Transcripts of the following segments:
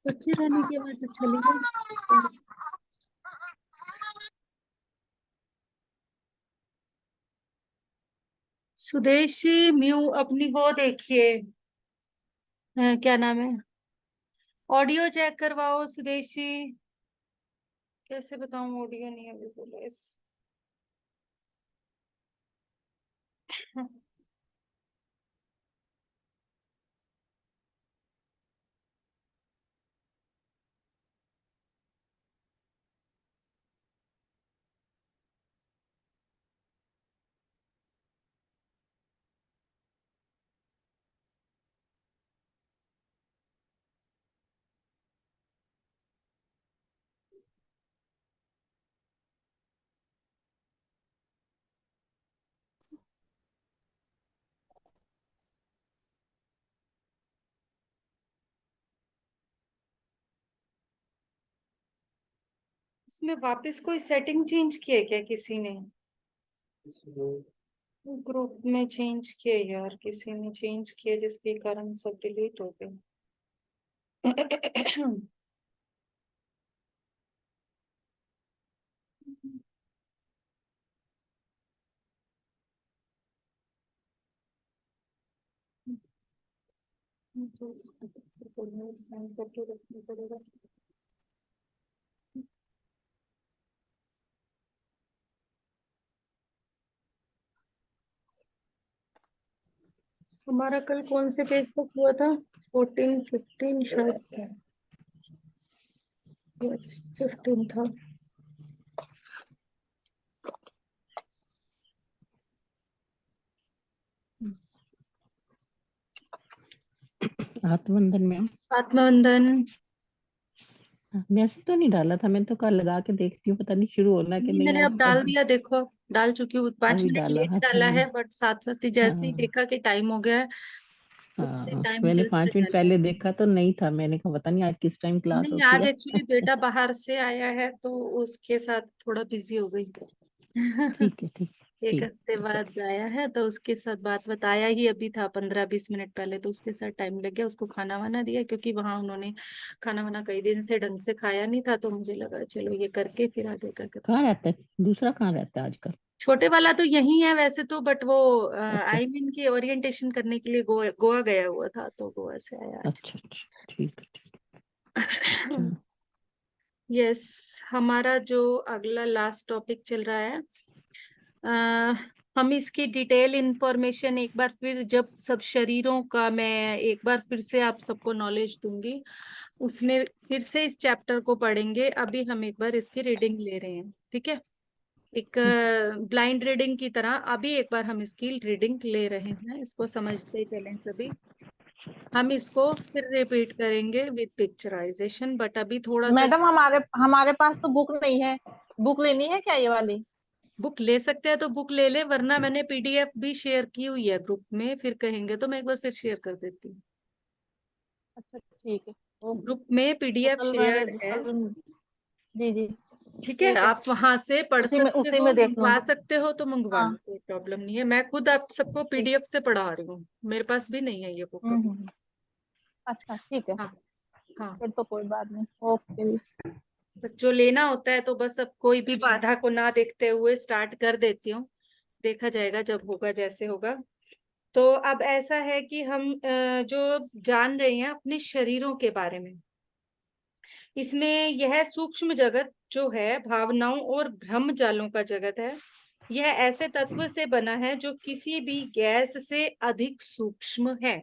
बच्चे रहने की आवाज अच्छा लगा। सुदेशी म्यू अपनी वो देखिए, क्या नाम है, ऑडियो चेक करवाओ सुदेशी। कैसे बताऊं, ऑडियो नहीं है बिल्कुल इस। इसमें वापस कोई सेटिंग चेंज की है क्या किसी ने? ग्रुप में चेंज किए यार, किसी ने चेंज किया जिसके कारण सब डिलीट हो गए। तो इसको sign करके रखना पड़ेगा। हमारा कल कौन से पेज तक हुआ था? 14 15 शायद था। यस 15 था। आत्मबंधन में आत्मबंधन मैसेज तो नहीं डाला था, मैं तो कल लगा के देखती हूँ, पता नहीं शुरू होना कि नहीं, नहीं मैंने आज अब डाल अभी। दिया, देखो अब डाल चुकी हूँ, 5 मिनट डाला, लेट अच्छा डाला मैंने। है, बट साथ साथ ही जैसे ही हाँ देखा कि टाइम हो गया है उससे हाँ, टाइम मैंने जस्ट 5 मिनट डाला है। पहले देखा तो नहीं था, मैंने कहा पता नहीं आज किस टाइम क्लास नहीं, होती आज है। एक्चुअली बेटा बाहर से आया है तो उसके साथ थोड़ा बिजी हो गई। ठीक है, ठीक। एक ठीक हफ्ते है, बाद आया है तो उसके साथ बात बताया ही अभी था 15 20 मिनट पहले, तो उसके साथ टाइम लग गया, उसको खाना वाना दिया क्योंकि वहां उन्होंने खाना वाना कई दिन से ढंग से खाया नहीं था, तो मुझे लगा चलो ये करके फिर आगे करके। कहाँ रहता है दूसरा, कहाँ रहता है आजकल? छोटे वाला तो यही है वैसे तो, बट वो अच्छा आई मीन की ओरिएंटेशन करने के लिए गोवा गोवा गया हुआ था, तो गोवा से आया आज। अच्छा अच्छा, ठीक है, ठीक। चलो। यस, हमारा जो अगला लास्ट टॉपिक चल रहा है, अ, हम इसकी डिटेल इंफॉर्मेशन एक बार फिर जब सब शरीरों का मैं एक बार फिर से आप सबको नॉलेज दूंगी, उसमें फिर से इस चैप्टर को पढ़ेंगे। अभी हम एक बार इसकी रीडिंग ले रहे हैं, ठीक है? एक ठीक है। ब्लाइंड रीडिंग की तरह अभी एक बार हम इसकी रीडिंग ले रहे हैं, इसको समझते चलें सभी। हम इसको फिर रिपीट करेंगे विद पिक्चराइजेशन, बट अभी थोड़ा सा मैडम हमारे हमारे पास तो बुक नहीं है। बुक लेनी है क्या ये वाली? बुक ले सकते हैं तो बुक ले ले, वरना मैंने पीडीएफ भी शेयर की हुई है ग्रुप में, फिर कहेंगे तो मैं एक बार फिर शेयर कर देती हूँ। अच्छा ठीक है, ओके। ग्रुप में तो पीडीएफ कल मैंने शेयर्ड है, कल, जी जी, ठीक है? ठीक है। आप वहां से पढ़ सकते उसी हो, में देख मंगवा लूंगी। सकते हो तो मंगवा लो, हाँ कोई प्रॉब्लम नहीं है। मैं खुद आप सबको ठीक। पीडीएफ से पढ़ा रही हूँ, मेरे पास भी नहीं है ये बुक अभी। हम्म। अच्छा ठीक है, हाँ हाँ। फिर तो कोई बात नहीं, ओके। बस जो लेना होता है तो बस अब कोई भी बाधा को ना देखते हुए स्टार्ट कर देती हूँ, देखा जाएगा जब होगा जैसे होगा। तो अब ऐसा है कि हम जो जान रहे हैं अपने शरीरों के बारे में, इसमें यह सूक्ष्म जगत जो है भावनाओं और भ्रम जालों का जगत है। यह ऐसे तत्व से बना है जो किसी भी गैस से अधिक सूक्ष्म है,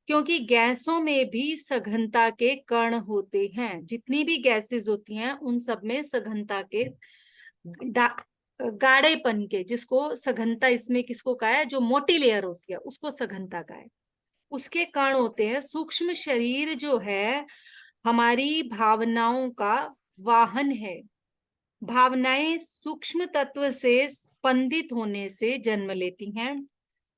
क्योंकि गैसों में भी सघनता के कण होते हैं। जितनी भी गैसेस होती हैं उन सब में सघनता के गाढ़ेपन के, जिसको सघनता इसमें किसको कहा है, जो मोटी लेयर होती है उसको सघनता का है, उसके कण होते हैं। सूक्ष्म शरीर जो है हमारी भावनाओं का वाहन है। भावनाएं सूक्ष्म तत्व से स्पंदित होने से जन्म लेती हैं।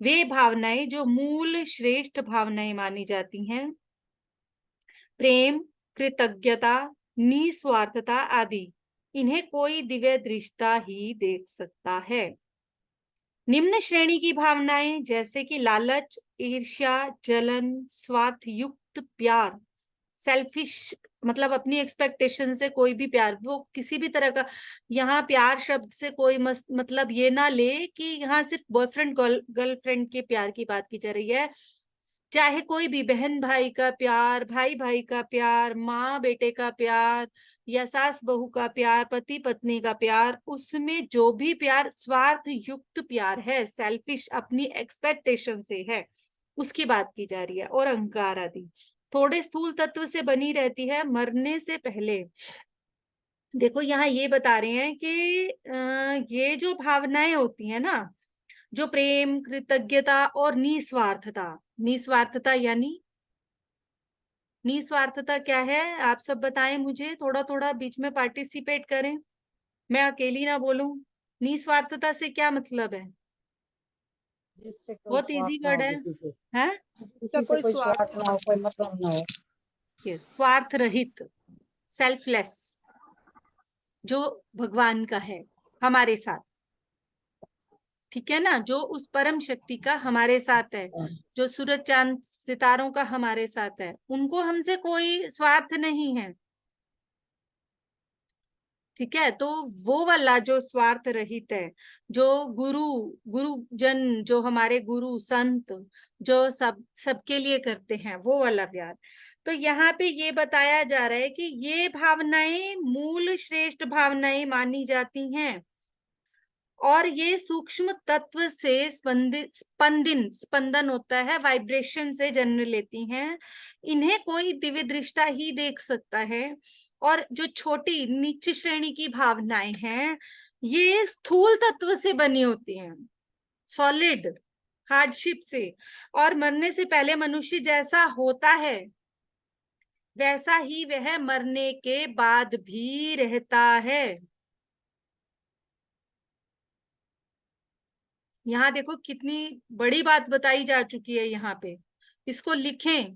वे भावनाएं जो मूल श्रेष्ठ भावनाएं मानी जाती हैं, प्रेम, कृतज्ञता, निस्वार्थता आदि, इन्हें कोई दिव्य दृष्टा ही देख सकता है। निम्न श्रेणी की भावनाएं जैसे कि लालच, ईर्ष्या, जलन, स्वार्थ युक्त प्यार, सेल्फिश मतलब अपनी एक्सपेक्टेशन से कोई भी प्यार, वो किसी भी तरह का, यहाँ प्यार शब्द से कोई मतलब ये ना ले कि यहाँ सिर्फ बॉयफ्रेंड गर्लफ्रेंड के प्यार की बात की जा रही है। चाहे कोई भी बहन भाई का प्यार, भाई भाई का प्यार, माँ बेटे का प्यार, या सास बहू का प्यार, पति पत्नी का प्यार, उसमें जो भी प्यार स्वार्थ युक्त प्यार है, सेल्फिश अपनी एक्सपेक्टेशन से है, उसकी बात की जा रही है। और अहंकार आदि थोड़े स्थूल तत्व से बनी रहती है मरने से पहले। देखो यहाँ ये बता रहे हैं कि ये जो भावनाएं होती है ना, जो प्रेम, कृतज्ञता और निस्वार्थता, निस्वार्थता यानी निस्वार्थता क्या है, आप सब बताएं मुझे, थोड़ा थोड़ा बीच में पार्टिसिपेट करें, मैं अकेली ना बोलूं। निस्वार्थता से क्या मतलब है? जिससे कोई बहुत स्वार्थ इजी ना वर्ड हो है। किसी से, हैं? किसी से कोई स्वार्थ ना हो, कोई मतलब ना हो। यस, स्वार्थ रहित, सेल्फलेस, जो भगवान का है हमारे साथ, ठीक है ना, जो उस परम शक्ति का हमारे साथ है, जो सूरज चांद सितारों का हमारे साथ है, उनको हमसे कोई स्वार्थ नहीं है, ठीक है। तो वो वाला जो स्वार्थ रहित है, जो गुरुजन, जो हमारे गुरु संत, जो सबके लिए करते हैं, वो वाला प्यार। तो यहाँ पे ये बताया जा रहा है कि ये भावनाएं मूल श्रेष्ठ भावनाएं मानी जाती हैं, और ये सूक्ष्म तत्व से स्पंदन होता है, वाइब्रेशन से जन्म लेती हैं। इन्हें कोई दिव्य दृष्टा ही देख सकता है। और जो छोटी नीच श्रेणी की भावनाएं हैं, ये स्थूल तत्व से बनी होती हैं, सॉलिड हार्डशिप से। और मरने से पहले मनुष्य जैसा होता है, वैसा ही वह मरने के बाद भी रहता है। यहाँ देखो कितनी बड़ी बात बताई जा चुकी है यहाँ पे, इसको लिखें।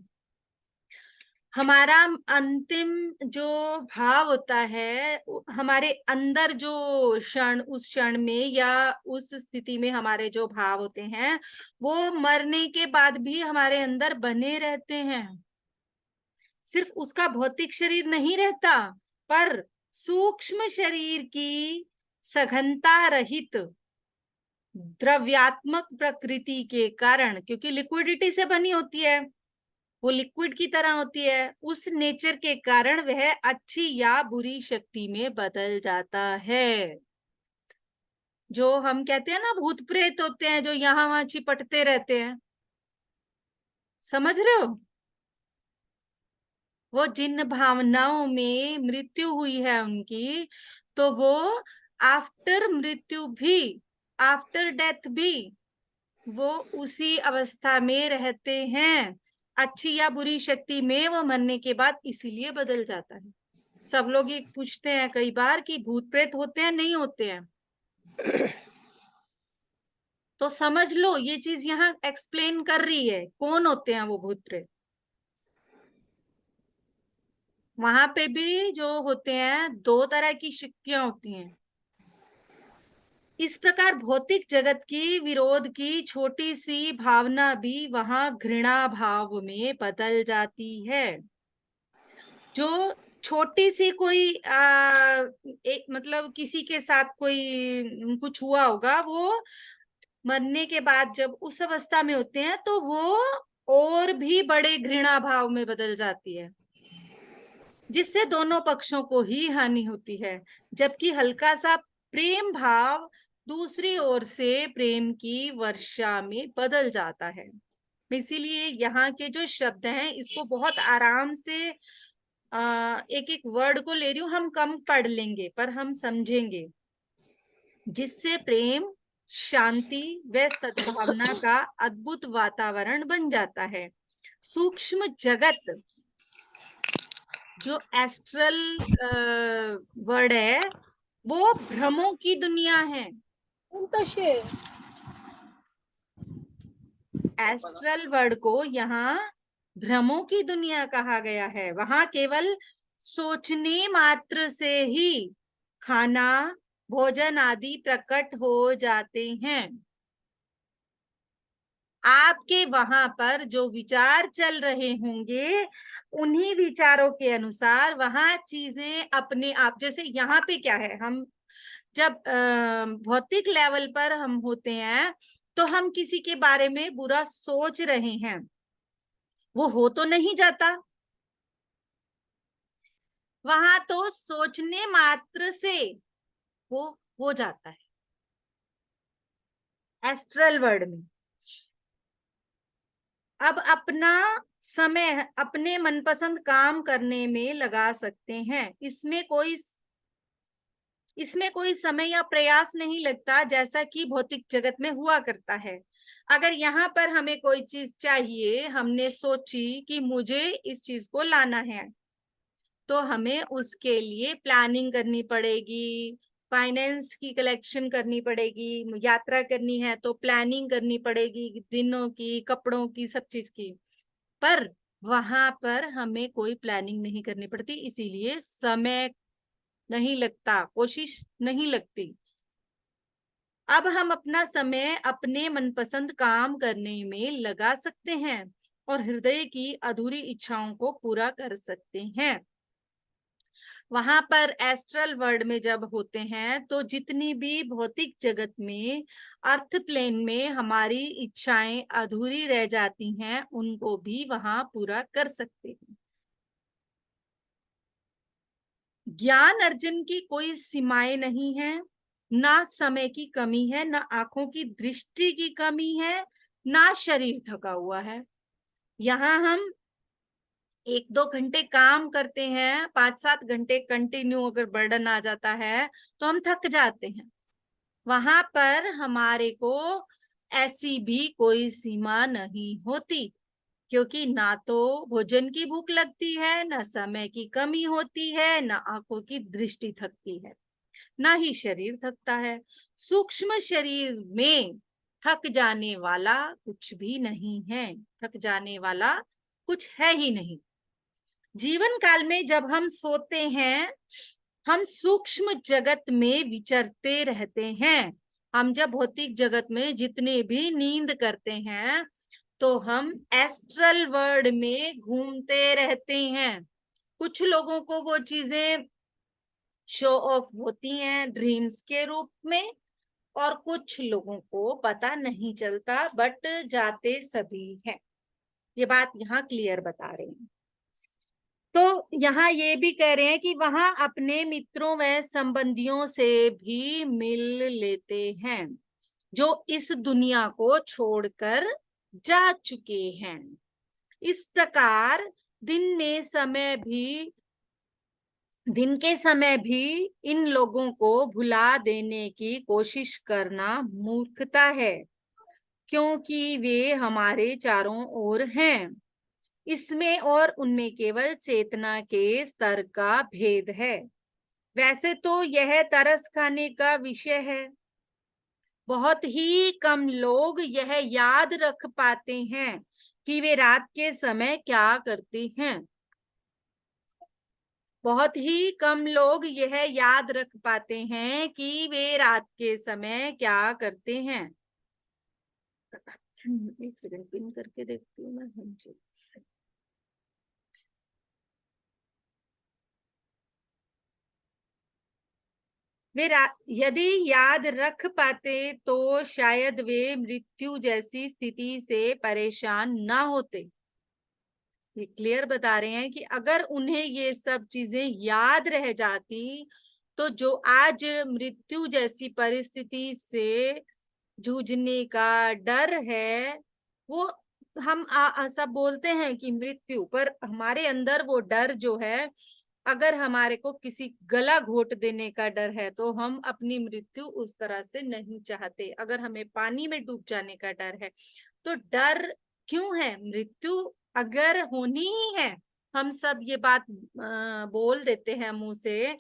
हमारा अंतिम जो भाव होता है, हमारे अंदर जो क्षण, उस क्षण में या उस स्थिति में हमारे जो भाव होते हैं, वो मरने के बाद भी हमारे अंदर बने रहते हैं। सिर्फ उसका भौतिक शरीर नहीं रहता, पर सूक्ष्म शरीर की सघनता रहित द्रव्यात्मक प्रकृति के कारण, क्योंकि लिक्विडिटी से बनी होती है, वो लिक्विड की तरह होती है, उस नेचर के कारण वह अच्छी या बुरी शक्ति में बदल जाता है। जो हम कहते हैं ना भूत प्रेत होते हैं, जो यहाँ वहां चिपटते रहते हैं, समझ रहे हो? वो जिन भावनाओं में मृत्यु हुई है उनकी, तो वो आफ्टर मृत्यु भी, आफ्टर डेथ भी वो उसी अवस्था में रहते हैं, अच्छी या बुरी शक्ति में वो मरने के बाद इसीलिए बदल जाता है। सब लोग ये पूछते हैं कई बार कि भूत प्रेत होते हैं, नहीं होते हैं? तो समझ लो, ये चीज यहाँ एक्सप्लेन कर रही है कौन होते हैं वो भूत प्रेत। वहां पे भी जो होते हैं, दो तरह की शक्तियां होती हैं। इस प्रकार भौतिक जगत की विरोध की छोटी सी भावना भी वहां घृणा भाव में बदल जाती है। जो छोटी सी कोई एक मतलब किसी के साथ कोई कुछ हुआ होगा, वो मरने के बाद जब उस अवस्था में होते हैं, तो वो और भी बड़े घृणा भाव में बदल जाती है, जिससे दोनों पक्षों को ही हानि होती है। जबकि हल्का सा प्रेम भाव दूसरी ओर से प्रेम की वर्षा में बदल जाता है। इसीलिए यहाँ के जो शब्द हैं, इसको बहुत आराम से एक एक वर्ड को ले रही हूँ, हम कम पढ़ लेंगे पर हम समझेंगे। जिससे प्रेम, शांति व सद्भावना का अद्भुत वातावरण बन जाता है। सूक्ष्म जगत जो एस्ट्रल वर्ड है, वो भ्रमों की दुनिया है। एस्ट्रल वर्ड को यहाँ भ्रमों की दुनिया कहा गया है। वहां केवल सोचने मात्र से ही खाना, भोजन आदि प्रकट हो जाते हैं। आपके वहां पर जो विचार चल रहे होंगे, उन्हीं विचारों के अनुसार वहां चीजें अपने आप, जैसे यहाँ पे क्या है, हम जब भौतिक लेवल पर हम होते हैं तो हम किसी के बारे में बुरा सोच रहे हैं, वो हो तो नहीं जाता। वहां तो सोचने मात्र से वो हो जाता है एस्ट्रल वर्ल्ड में। अब अपना समय अपने मनपसंद काम करने में लगा सकते हैं, इसमें कोई समय या प्रयास नहीं लगता जैसा कि भौतिक जगत में हुआ करता है। अगर यहाँ पर हमें कोई चीज चाहिए, हमने सोची कि मुझे इस चीज को लाना है, तो हमें उसके लिए प्लानिंग करनी पड़ेगी, फाइनेंस की कलेक्शन करनी पड़ेगी, यात्रा करनी है तो प्लानिंग करनी पड़ेगी, दिनों की, कपड़ों की, सब चीज की। पर वहां पर हमें कोई प्लानिंग नहीं करनी पड़ती, इसीलिए समय नहीं लगता, कोशिश नहीं लगती। अब हम अपना समय अपने मनपसंद काम करने में लगा सकते हैं और हृदय की अधूरी इच्छाओं को पूरा कर सकते हैं। वहां पर एस्ट्रल वर्ल्ड में जब होते हैं तो जितनी भी भौतिक जगत में, अर्थ प्लेन में हमारी इच्छाएं अधूरी रह जाती हैं, उनको भी वहां पूरा कर सकते हैं। ज्ञान अर्जन की कोई सीमाएं नहीं है, ना समय की कमी है, ना आंखों की दृष्टि की कमी है, ना शरीर थका हुआ है। यहाँ हम 1-2 घंटे काम करते हैं, 5-7 घंटे कंटिन्यू अगर बर्डन आ जाता है तो हम थक जाते हैं। वहां पर हमारे को ऐसी भी कोई सीमा नहीं होती, क्योंकि ना तो भोजन की भूख लगती है, ना समय की कमी होती है, ना आंखों की दृष्टि थकती है, ना ही शरीर थकता है। सूक्ष्म शरीर में थक जाने वाला कुछ भी नहीं है, थक जाने वाला कुछ है ही नहीं। जीवन काल में जब हम सोते हैं, हम सूक्ष्म जगत में विचरते रहते हैं। हम जब भौतिक जगत में जितने भी नींद करते हैं तो हम एस्ट्रल वर्ल्ड में घूमते रहते हैं। कुछ लोगों को वो चीजें शो ऑफ होती हैं ड्रीम्स के रूप में, और कुछ लोगों को पता नहीं चलता, बट जाते सभी हैं। ये बात यहाँ क्लियर बता रहे हैं। तो यहाँ ये भी कह रहे हैं कि वहां अपने मित्रों व संबंधियों से भी मिल लेते हैं जो इस दुनिया को छोड़कर जा चुके हैं। इस प्रकार दिन के समय भी इन लोगों को भुला देने की कोशिश करना मूर्खता है, क्योंकि वे हमारे चारों ओर हैं। इसमें और उनमें केवल चेतना के स्तर का भेद है। वैसे तो यह तरस खाने का विषय है। बहुत ही कम लोग यह याद रख पाते हैं कि वे रात के समय क्या करते हैं। बहुत ही कम लोग यह याद रख पाते हैं कि वे रात के समय क्या करते हैं। एक सेकंड पिन करके देखती हूँ मैं। वे यदि याद रख पाते तो शायद वे मृत्यु जैसी स्थिति से परेशान ना होते। ये क्लियर बता रहे हैं कि अगर उन्हें ये सब चीजें याद रह जाती तो जो आज मृत्यु जैसी परिस्थिति से जूझने का डर है, वो हम सब बोलते हैं कि मृत्यु, पर हमारे अंदर वो डर जो है, अगर हमारे को किसी गला घोट देने का डर है तो हम अपनी मृत्यु उस तरह से नहीं चाहते। अगर हमें पानी में डूब जाने का डर है तो डर क्यों है? मृत्यु अगर होनी ही है, हम सब ये बात बोल देते हैं मुंह से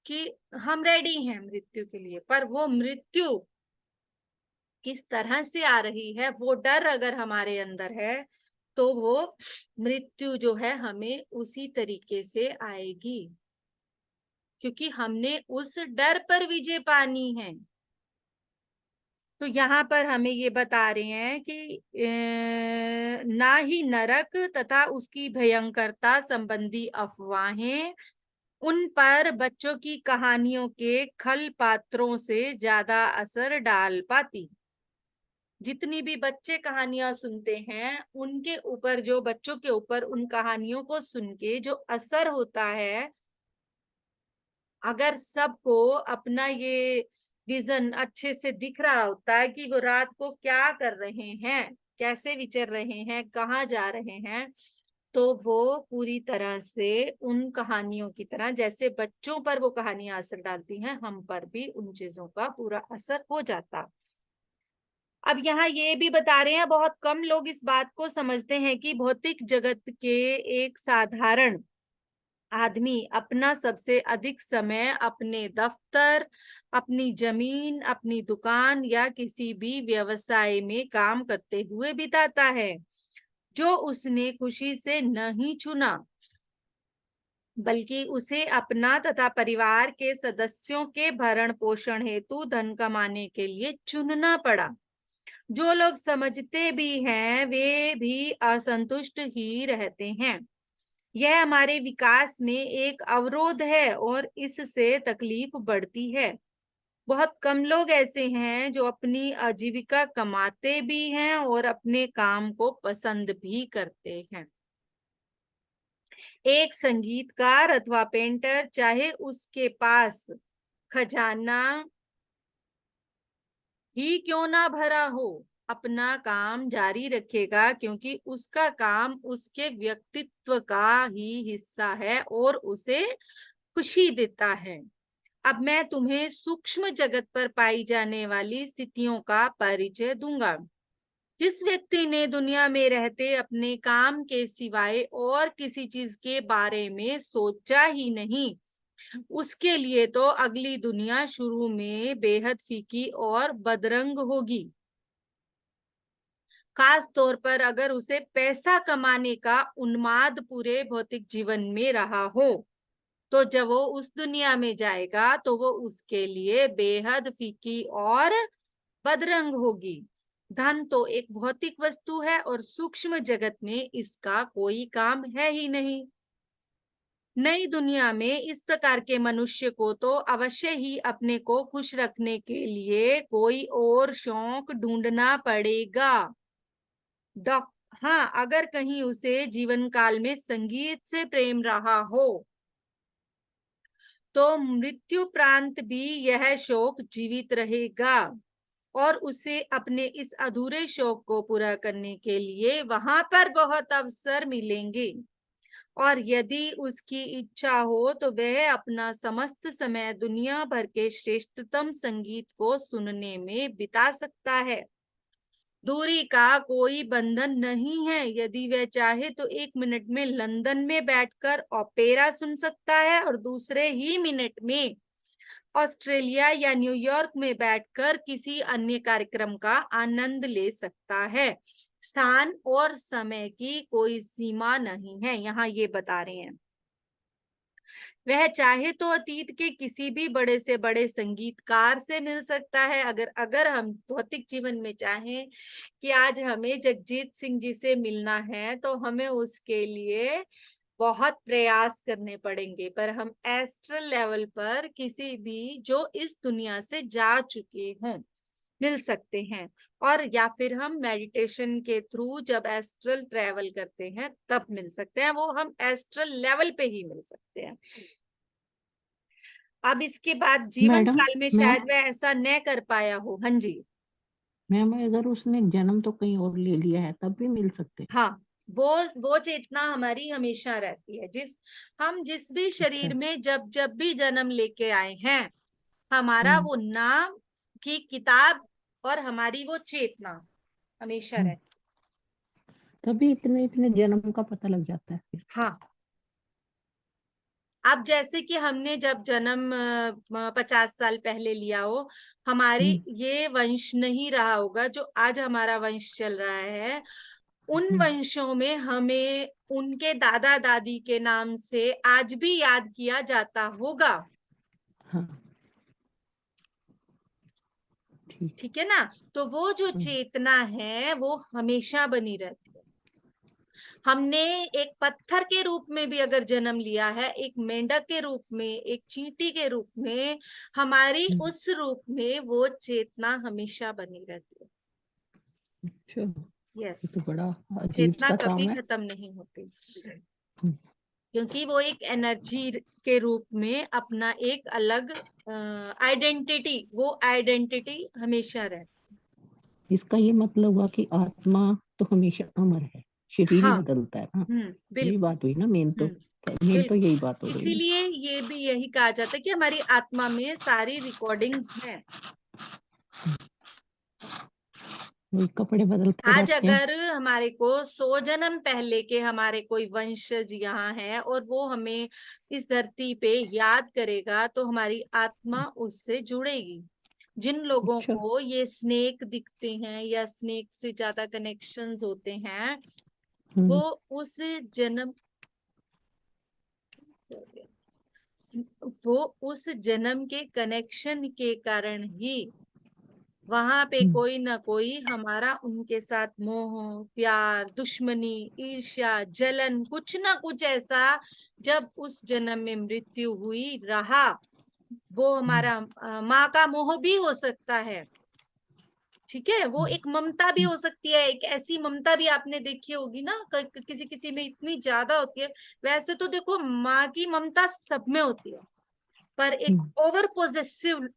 कि हम रेडी हैं मृत्यु के लिए, पर वो मृत्यु किस तरह से आ रही है, वो डर अगर हमारे अंदर है तो वो मृत्यु जो है हमें उसी तरीके से आएगी, क्योंकि हमने उस डर पर विजय पानी है। तो यहाँ पर हमें ये बता रहे हैं कि ना ही नरक तथा उसकी भयंकरता संबंधी अफवाहें उन पर बच्चों की कहानियों के खल पात्रों से ज्यादा असर डाल पाती। जितनी भी बच्चे कहानियां सुनते हैं उनके ऊपर, जो बच्चों के ऊपर उन कहानियों को सुन के जो असर होता है, अगर सबको अपना ये विजन अच्छे से दिख रहा होता है कि वो रात को क्या कर रहे हैं, कैसे विचर रहे हैं, कहाँ जा रहे हैं, तो वो पूरी तरह से उन कहानियों की तरह, जैसे बच्चों पर वो कहानियां असर डालती हैं, हम पर भी उन चीजों का पूरा असर हो जाता। अब यहाँ ये भी बता रहे हैं, बहुत कम लोग इस बात को समझते हैं कि भौतिक जगत के एक साधारण आदमी अपना सबसे अधिक समय अपने दफ्तर, अपनी जमीन, अपनी दुकान या किसी भी व्यवसाय में काम करते हुए बिताता है, जो उसने खुशी से नहीं चुना, बल्कि उसे अपना तथा परिवार के सदस्यों के भरण पोषण हेतु धन कमाने के लिए चुनना पड़ा। जो लोग समझते भी हैं वे भी असंतुष्ट ही रहते हैं। यह हमारे विकास में एक अवरोध है और इससे तकलीफ बढ़ती है। बहुत कम लोग ऐसे हैं जो अपनी आजीविका कमाते भी हैं और अपने काम को पसंद भी करते हैं। एक संगीतकार अथवा पेंटर, चाहे उसके पास खजाना ही क्यों ना भरा हो, अपना काम जारी रखेगा, क्योंकि उसका काम उसके व्यक्तित्व का ही हिस्सा है और उसे खुशी देता है। अब मैं तुम्हें सूक्ष्म जगत पर पाई जाने वाली स्थितियों का परिचय दूंगा। जिस व्यक्ति ने दुनिया में रहते अपने काम के सिवाय और किसी चीज के बारे में सोचा ही नहीं, उसके लिए तो अगली दुनिया शुरू में बेहद फीकी और बदरंग होगी। खास तौर पर अगर उसे पैसा कमाने का उन्माद पूरे भौतिक जीवन में रहा हो, तो जब वो उस दुनिया में जाएगा तो वो उसके लिए बेहद फीकी और बदरंग होगी। धन तो एक भौतिक वस्तु है और सूक्ष्म जगत में इसका कोई काम है ही नहीं। नई दुनिया में इस प्रकार के मनुष्य को तो अवश्य ही अपने को खुश रखने के लिए कोई और शौक ढूंढना पड़ेगा। हाँ, अगर कहीं उसे जीवन काल में संगीत से प्रेम रहा हो, तो मृत्युपरांत भी यह शौक जीवित रहेगा और उसे अपने इस अधूरे शौक को पूरा करने के लिए वहां पर बहुत अवसर मिलेंगे। और यदि उसकी इच्छा हो तो वह अपना समस्त समय दुनिया भर के श्रेष्ठतम संगीत को सुनने में बिता सकता है। दूरी का कोई बंधन नहीं है। यदि वह चाहे तो 1 मिनट में लंदन में बैठकर ओपेरा सुन सकता है और दूसरे ही मिनट में ऑस्ट्रेलिया या न्यूयॉर्क में बैठकर किसी अन्य कार्यक्रम का आनंद ले सकता है। स्थान और समय की कोई सीमा नहीं है, यहाँ ये बता रहे हैं। वह चाहे तो अतीत के किसी भी बड़े से बड़े संगीतकार से मिल सकता है। अगर हम भौतिक जीवन में चाहें कि आज हमें जगजीत सिंह जी से मिलना है, तो हमें उसके लिए बहुत प्रयास करने पड़ेंगे, पर हम एस्ट्रल लेवल पर किसी भी जो इस दुनिया से जा चुके हों मिल सकते हैं। और या फिर हम मेडिटेशन के थ्रू जब एस्ट्रल ट्रेवल करते हैं तब मिल सकते हैं, वो हम एस्ट्रल लेवल पे ही मिल सकते हैं। अब इसके बाद जीवन मैडम काल में शायद वह ऐसा न कर पाया हो। हाँ जी, मैम, अगर उसने जन्म तो कहीं और ले लिया है तब भी मिल सकते हैं? हाँ, वो चेतना हमारी हमेशा रहती है। हम जिस भी शरीर अच्छा। में जब भी जन्म लेके आए हैं, हमारा हम्म। वो नाम की किताब और हमारी वो चेतना हमेशा रहती तभी इतने इतने जन्म का पता लग जाता है फिर। है। हाँ, अब जैसे कि हमने जब जन्म 50 साल पहले लिया हो, हमारी ये वंश नहीं रहा होगा जो आज हमारा वंश चल रहा है। उन वंशों में हमें उनके दादा दादी के नाम से आज भी याद किया जाता होगा। हाँ, ठीक। ठीक है ना। तो वो जो चेतना है वो हमेशा बनी रहती है। हमने एक पत्थर के रूप में भी अगर जन्म लिया है, एक मेंढक के रूप में, एक चींटी के रूप में, हमारी उस रूप में वो चेतना हमेशा बनी रहती है। अच्छा, यस, ये तो बड़ा अजीब चेतना सा कभी काम है। खत्म नहीं होती, हम्म, क्योंकि वो एक एनर्जी के रूप में अपना एक अलग आइडेंटिटी, वो आइडेंटिटी हमेशा रहती इसका ये मतलब हुआ कि आत्मा तो हमेशा अमर है, है। शरीर ही हाँ, बदलता है ना। ये बिल्कुल। बात हुई ना मेन तो। मेन तो बिल्कुल, यही बात हो गई ना। इसीलिए ये भी यही कहा जाता है कि हमारी आत्मा में सारी रिकॉर्डिंग्स हैं। वही कपड़े बदलते आज रहते हैं। अगर हमारे को 100 जन्म पहले के हमारे कोई वंशज यहाँ है और वो हमें इस धरती पे याद करेगा, तो हमारी आत्मा उससे जुड़ेगी। जिन लोगों अच्छा। को ये स्नेक दिखते हैं या स्नेक से ज्यादा कनेक्शंस होते हैं, वो उस जन्म वो उस जन्म के कनेक्शन के कारण ही वहां पे कोई ना कोई हमारा उनके साथ मोह, प्यार, दुश्मनी, ईर्ष्या, जलन, कुछ ना कुछ ऐसा जब उस जन्म में मृत्यु हुई रहा, वो हमारा माँ का मोह भी हो सकता है। ठीक है, वो एक ममता भी हो सकती है। एक ऐसी ममता भी आपने देखी होगी ना, किसी किसी में इतनी ज्यादा होती है। वैसे तो देखो, माँ की ममता सब में होती है, पर एक ओवर पोजेसिव,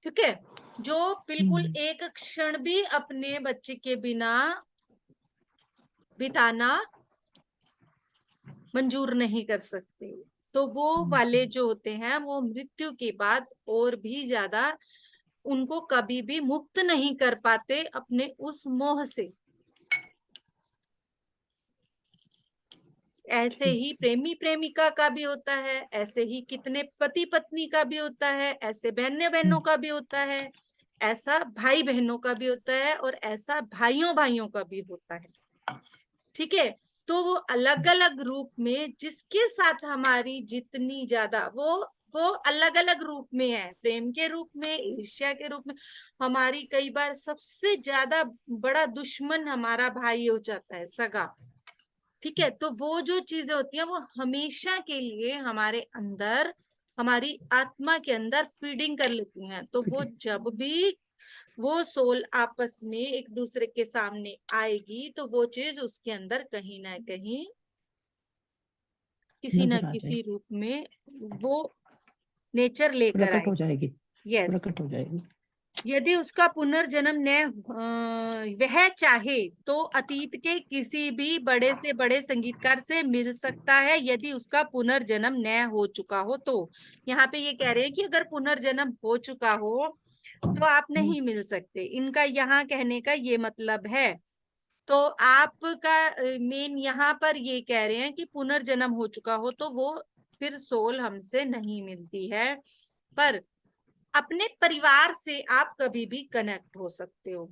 ठीक है, जो बिल्कुल एक क्षण भी अपने बच्चे के बिना बिताना मंजूर नहीं कर सकते। तो वो वाले जो होते हैं, वो मृत्यु के बाद और भी ज्यादा उनको कभी भी मुक्त नहीं कर पाते अपने उस मोह से। ऐसे ही प्रेमी प्रेमिका का भी होता है, ऐसे ही कितने पति पत्नी का भी होता है, ऐसे बहने बहनों का भी होता है, ऐसा भाई बहनों का भी होता है, और ऐसा भाइयों भाइयों का भी होता है। ठीक है, तो वो अलग अलग रूप में जिसके साथ हमारी जितनी ज्यादा वो अलग अलग रूप में है, प्रेम के रूप में, ईर्ष्या के रूप में। हमारी कई बार सबसे ज्यादा बड़ा दुश्मन हमारा भाई हो जाता है, सगा। ठीक है, तो वो जो चीजें होती हैं वो हमेशा के लिए हमारे अंदर, हमारी आत्मा के अंदर फीडिंग कर लेती हैं। तो वो जब भी वो सोल आपस में एक दूसरे के सामने आएगी, तो वो चीज उसके अंदर कहीं ना कहीं किसी ना नजर आ किसी जाएगी, रूप में वो नेचर लेकर प्रकट हो आएगी। जाएगी। यस, प्रकट हो जाएगी। यदि उसका पुनर्जन्म न वह चाहे तो अतीत के किसी भी बड़े से बड़े संगीतकार से मिल सकता है, यदि उसका पुनर्जन्म न हो चुका हो तो। यहाँ पे ये कह रहे हैं कि अगर पुनर्जन्म हो चुका हो तो आप नहीं मिल सकते, इनका यहाँ कहने का ये मतलब है। तो आपका मेन यहाँ पर ये कह रहे हैं कि पुनर्जन्म हो चुका हो तो वो फिर सोल हमसे नहीं मिलती है, पर अपने परिवार से आप कभी भी कनेक्ट हो सकते हो।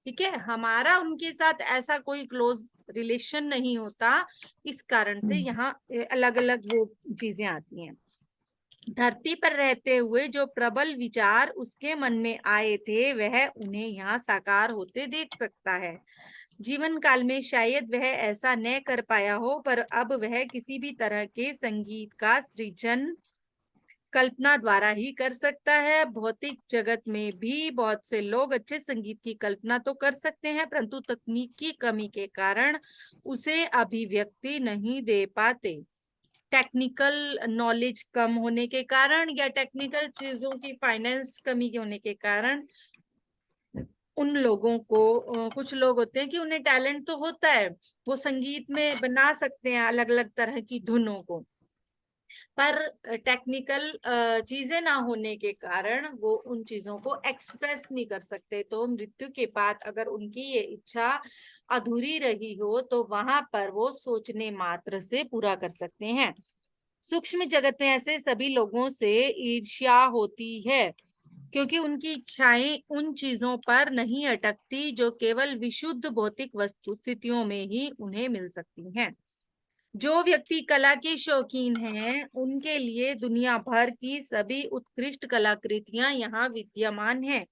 ठीक है, हमारा उनके साथ ऐसा कोई क्लोज रिलेशन नहीं होता, इस कारण से यहाँ अलग अलग वो चीजें आती हैं। धरती पर रहते हुए जो प्रबल विचार उसके मन में आए थे, वह उन्हें यहाँ साकार होते देख सकता है। जीवन काल में शायद वह ऐसा न कर पाया हो, पर अब वह किसी भी तरह के संगीत का सृजन कल्पना द्वारा ही कर सकता है। भौतिक जगत में भी बहुत से लोग अच्छे संगीत की कल्पना तो कर सकते हैं, परंतु तकनीक की कमी के कारण उसे अभिव्यक्ति नहीं दे पाते। टेक्निकल नॉलेज कम होने के कारण या टेक्निकल चीजों की फाइनेंस कमी के होने के कारण उन लोगों को, कुछ लोग होते हैं कि उन्हें टैलेंट तो होता है, वो संगीत में बना सकते हैं अलग अलग तरह की धुनों को, पर टेक्निकल चीजें ना होने के कारण वो उन चीजों को एक्सप्रेस नहीं कर सकते। तो मृत्यु के बाद अगर उनकी ये इच्छा अधूरी रही हो तो वहां पर वो सोचने मात्र से पूरा कर सकते हैं। सूक्ष्म जगत में ऐसे सभी लोगों से ईर्ष्या होती है, क्योंकि उनकी इच्छाएं उन चीजों पर नहीं अटकती जो केवल विशुद्ध भौतिक वस्तु स्थितियों में ही उन्हें मिल सकती हैं। जो व्यक्ति कला के शौकीन हैं, उनके लिए दुनिया भर की सभी उत्कृष्ट कलाकृतियां यहाँ विद्यमान हैं।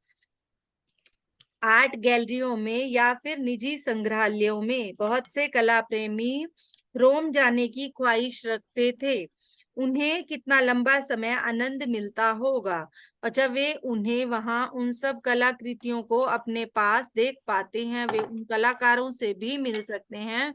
आर्ट गैलरियों में या फिर निजी संग्रहालयों में बहुत से कला प्रेमी रोम जाने की ख्वाहिश रखते थे। उन्हें कितना लंबा समय आनंद मिलता होगा और जब वे उन्हें वहां उन सब कलाकृतियों को अपने पास देख पाते हैं। वे उन कलाकारों से भी मिल सकते हैं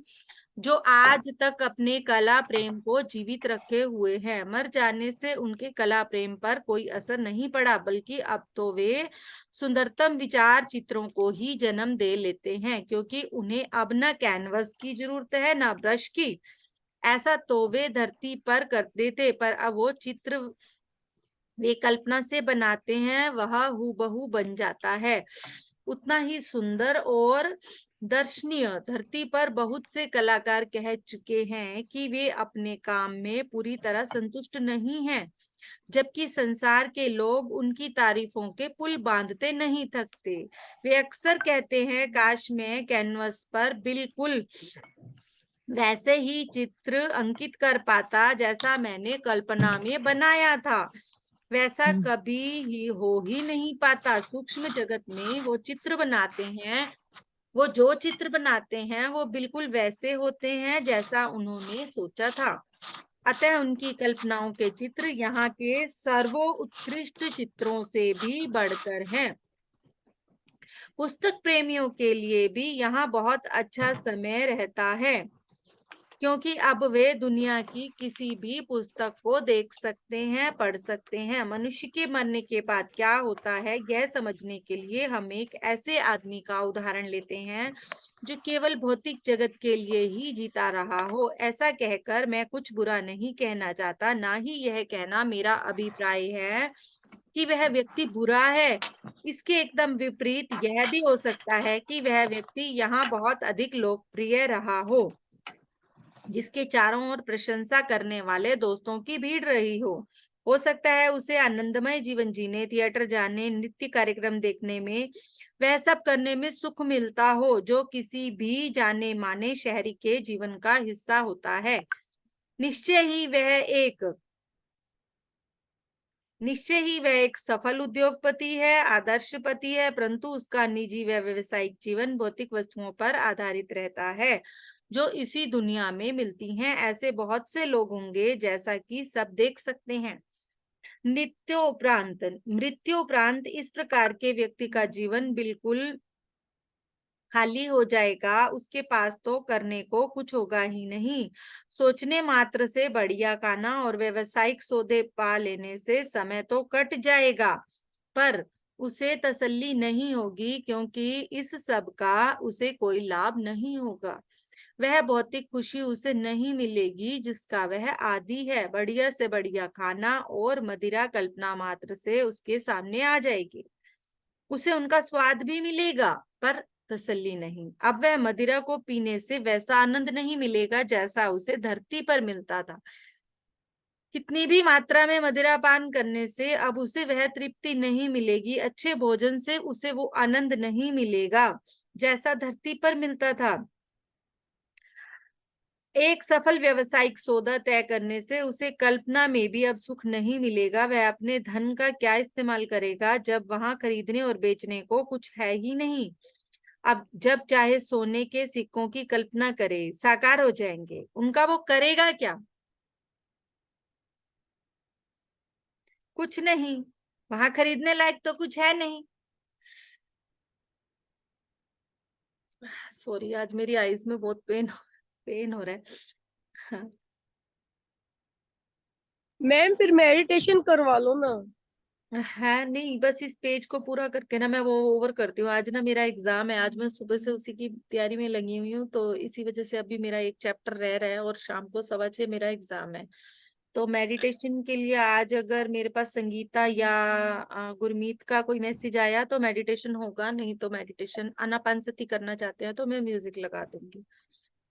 जो आज तक अपने कला प्रेम को जीवित रखे हुए हैं। मर जाने से उनके कला प्रेम पर कोई असर नहीं पड़ा, बल्कि अब तो वे सुंदरतम विचार चित्रों को ही जन्म दे लेते हैं, क्योंकि उन्हें अब न कैनवस की जरूरत है न ब्रश की। ऐसा तो वे धरती पर करते थे, पर अब वो चित्र वे कल्पना से बनाते हैं, वह हूबहू बन जाता है, उतना ही सुंदर और दर्शनीय। धरती पर बहुत से कलाकार कह चुके हैं कि वे अपने काम में पूरी तरह संतुष्ट नहीं हैं, जबकि संसार के लोग उनकी तारीफों के पुल बांधते नहीं थकते। वे अक्सर कहते हैं, काश मैं कैनवस पर बिल्कुल वैसे ही चित्र अंकित कर पाता जैसा मैंने कल्पना में बनाया था। वैसा कभी ही हो ही नहीं पाता। सूक्ष्म जगत में वो चित्र बनाते हैं, वो जो चित्र बनाते हैं वो बिल्कुल वैसे होते हैं जैसा उन्होंने सोचा था। अतः उनकी कल्पनाओं के चित्र यहाँ के सर्वोत्कृष्ट चित्रों से भी बढ़कर हैं। पुस्तक प्रेमियों के लिए भी यहाँ बहुत अच्छा समय रहता है, क्योंकि अब वे दुनिया की किसी भी पुस्तक को देख सकते हैं, पढ़ सकते हैं। मनुष्य के मरने के बाद क्या होता है, यह समझने के लिए हम एक ऐसे आदमी का उदाहरण लेते हैं जो केवल भौतिक जगत के लिए ही जीता रहा हो। ऐसा कहकर मैं कुछ बुरा नहीं कहना चाहता, ना ही यह कहना मेरा अभिप्राय है कि वह व्यक्ति बुरा है। इसके एकदम विपरीत यह भी हो सकता है कि वह व्यक्ति यहाँ बहुत अधिक लोकप्रिय रहा जिसके चारों ओर प्रशंसा करने वाले दोस्तों की भीड़ रही हो सकता है उसे आनंदमय जीवन जीने, थिएटर जाने, नृत्य कार्यक्रम देखने में, वह सब करने में सुख मिलता हो जो किसी भी जाने माने शहरी के जीवन का हिस्सा होता है। निश्चय ही वह एक सफल उद्योगपति है, आदर्श पति है, परंतु उसका निजी व व्यवसायिक जीवन भौतिक वस्तुओं पर आधारित रहता है जो इसी दुनिया में मिलती हैं। ऐसे बहुत से लोग होंगे, जैसा कि सब देख सकते हैं। मृत्यु उपरांत इस प्रकार के व्यक्ति का जीवन बिल्कुल खाली हो जाएगा। उसके पास तो करने को कुछ होगा ही नहीं। सोचने मात्र से बढ़िया खाना और व्यवसायिक सौदे पा लेने से समय तो कट जाएगा, पर उसे तसल्ली नहीं होगी, क्योंकि इस सब का उसे कोई लाभ नहीं होगा। वह भौतिक खुशी उसे नहीं मिलेगी जिसका वह आदी है। बढ़िया से बढ़िया खाना और मदिरा कल्पना मात्र से उसके सामने आ जाएगी। उसे उनका स्वाद भी मिलेगा, पर तसल्ली नहीं। अब वह मदिरा को पीने से वैसा आनंद नहीं मिलेगा जैसा उसे धरती पर मिलता था। कितनी भी मात्रा में मदिरा पान करने से अब उसे वह तृप्ति नहीं मिलेगी। अच्छे भोजन से उसे वो आनंद नहीं मिलेगा जैसा धरती पर मिलता था। एक सफल व्यवसायिक सौदा तय करने से उसे कल्पना में भी अब सुख नहीं मिलेगा। वह अपने धन का क्या इस्तेमाल करेगा जब वहां खरीदने और बेचने को कुछ है ही नहीं। अब जब चाहे सोने के सिक्कों की कल्पना करे, साकार हो जाएंगे। उनका वो करेगा क्या? कुछ नहीं। वहां खरीदने लायक तो कुछ है नहीं। सॉरी, आज मेरी आईज में बहुत पेन हो रहा है। मैम फिर मेडिटेशन करवा लो ना। है नहीं, बस इस पेज को पूरा करके ना मैं वो ओवर करती हूँ। आज ना मेरा एग्जाम है, आज मैं सुबह से उसी की तैयारी में लगी हुई हूँ, तो इसी वजह से अभी मेरा एक चैप्टर रह रहा है और शाम को 6:15 मेरा एग्जाम है। तो मेडिटेशन के लिए आज अगर मेरे पास संगीता या गुरमीत का कोई मैसेज आया तो मेडिटेशन होगा, नहीं तो मेडिटेशन आनापानसती करना चाहते हैं तो मैं म्यूजिक लगा दूंगी,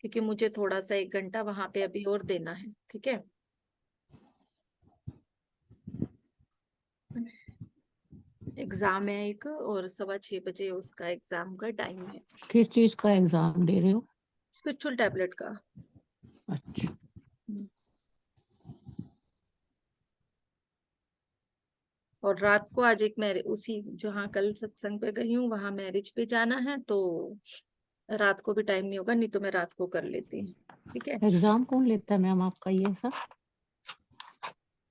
क्योंकि मुझे थोड़ा सा 1 घंटा वहां पे अभी और देना है। ठीक है, एग्जाम है एक और 6:15 बजे उसका एग्जाम का टाइम है। किस चीज का एग्जाम दे रहे हो? स्पिरिचुअल टैबलेट का। अच्छा। और रात को आज एक मैरिज, उसी जहाँ कल सत्संग पे गई हूँ वहां मैरिज पे जाना है, तो रात को भी टाइम नहीं होगा, नहीं तो मैं रात को कर लेती हूँ। ठीक है। एग्जाम कौन लेता है मैम आपका ये सब?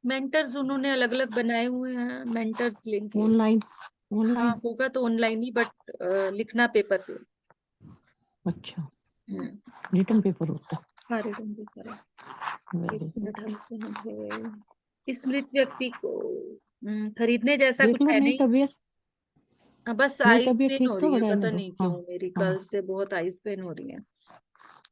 मेंटर्स उन्होंने अलग अलग बनाए हुए हैं, मेंटर्स लेंगे। ऑनलाइन? हाँ ऑनलाइन? होगा तो ऑनलाइन ही, बट लिखना पेपर पे। अच्छा, हम्म, रिटर्न पेपर होता हाँ रिटर्न पेपर है। है। एक वेरी मिनट, गुड। हम कहाँ गए? इस मृत व्यक्ति को खरीदने जैसा देख कुछ लो, है नहीं नहीं। तबीयत, बस नहीं आइस तबीयत पेन ठीक हो तो रही है, रहने पता दो। नहीं हाँ क्यों मेरी हाँ, कल से बहुत आइस पेन हो रही है।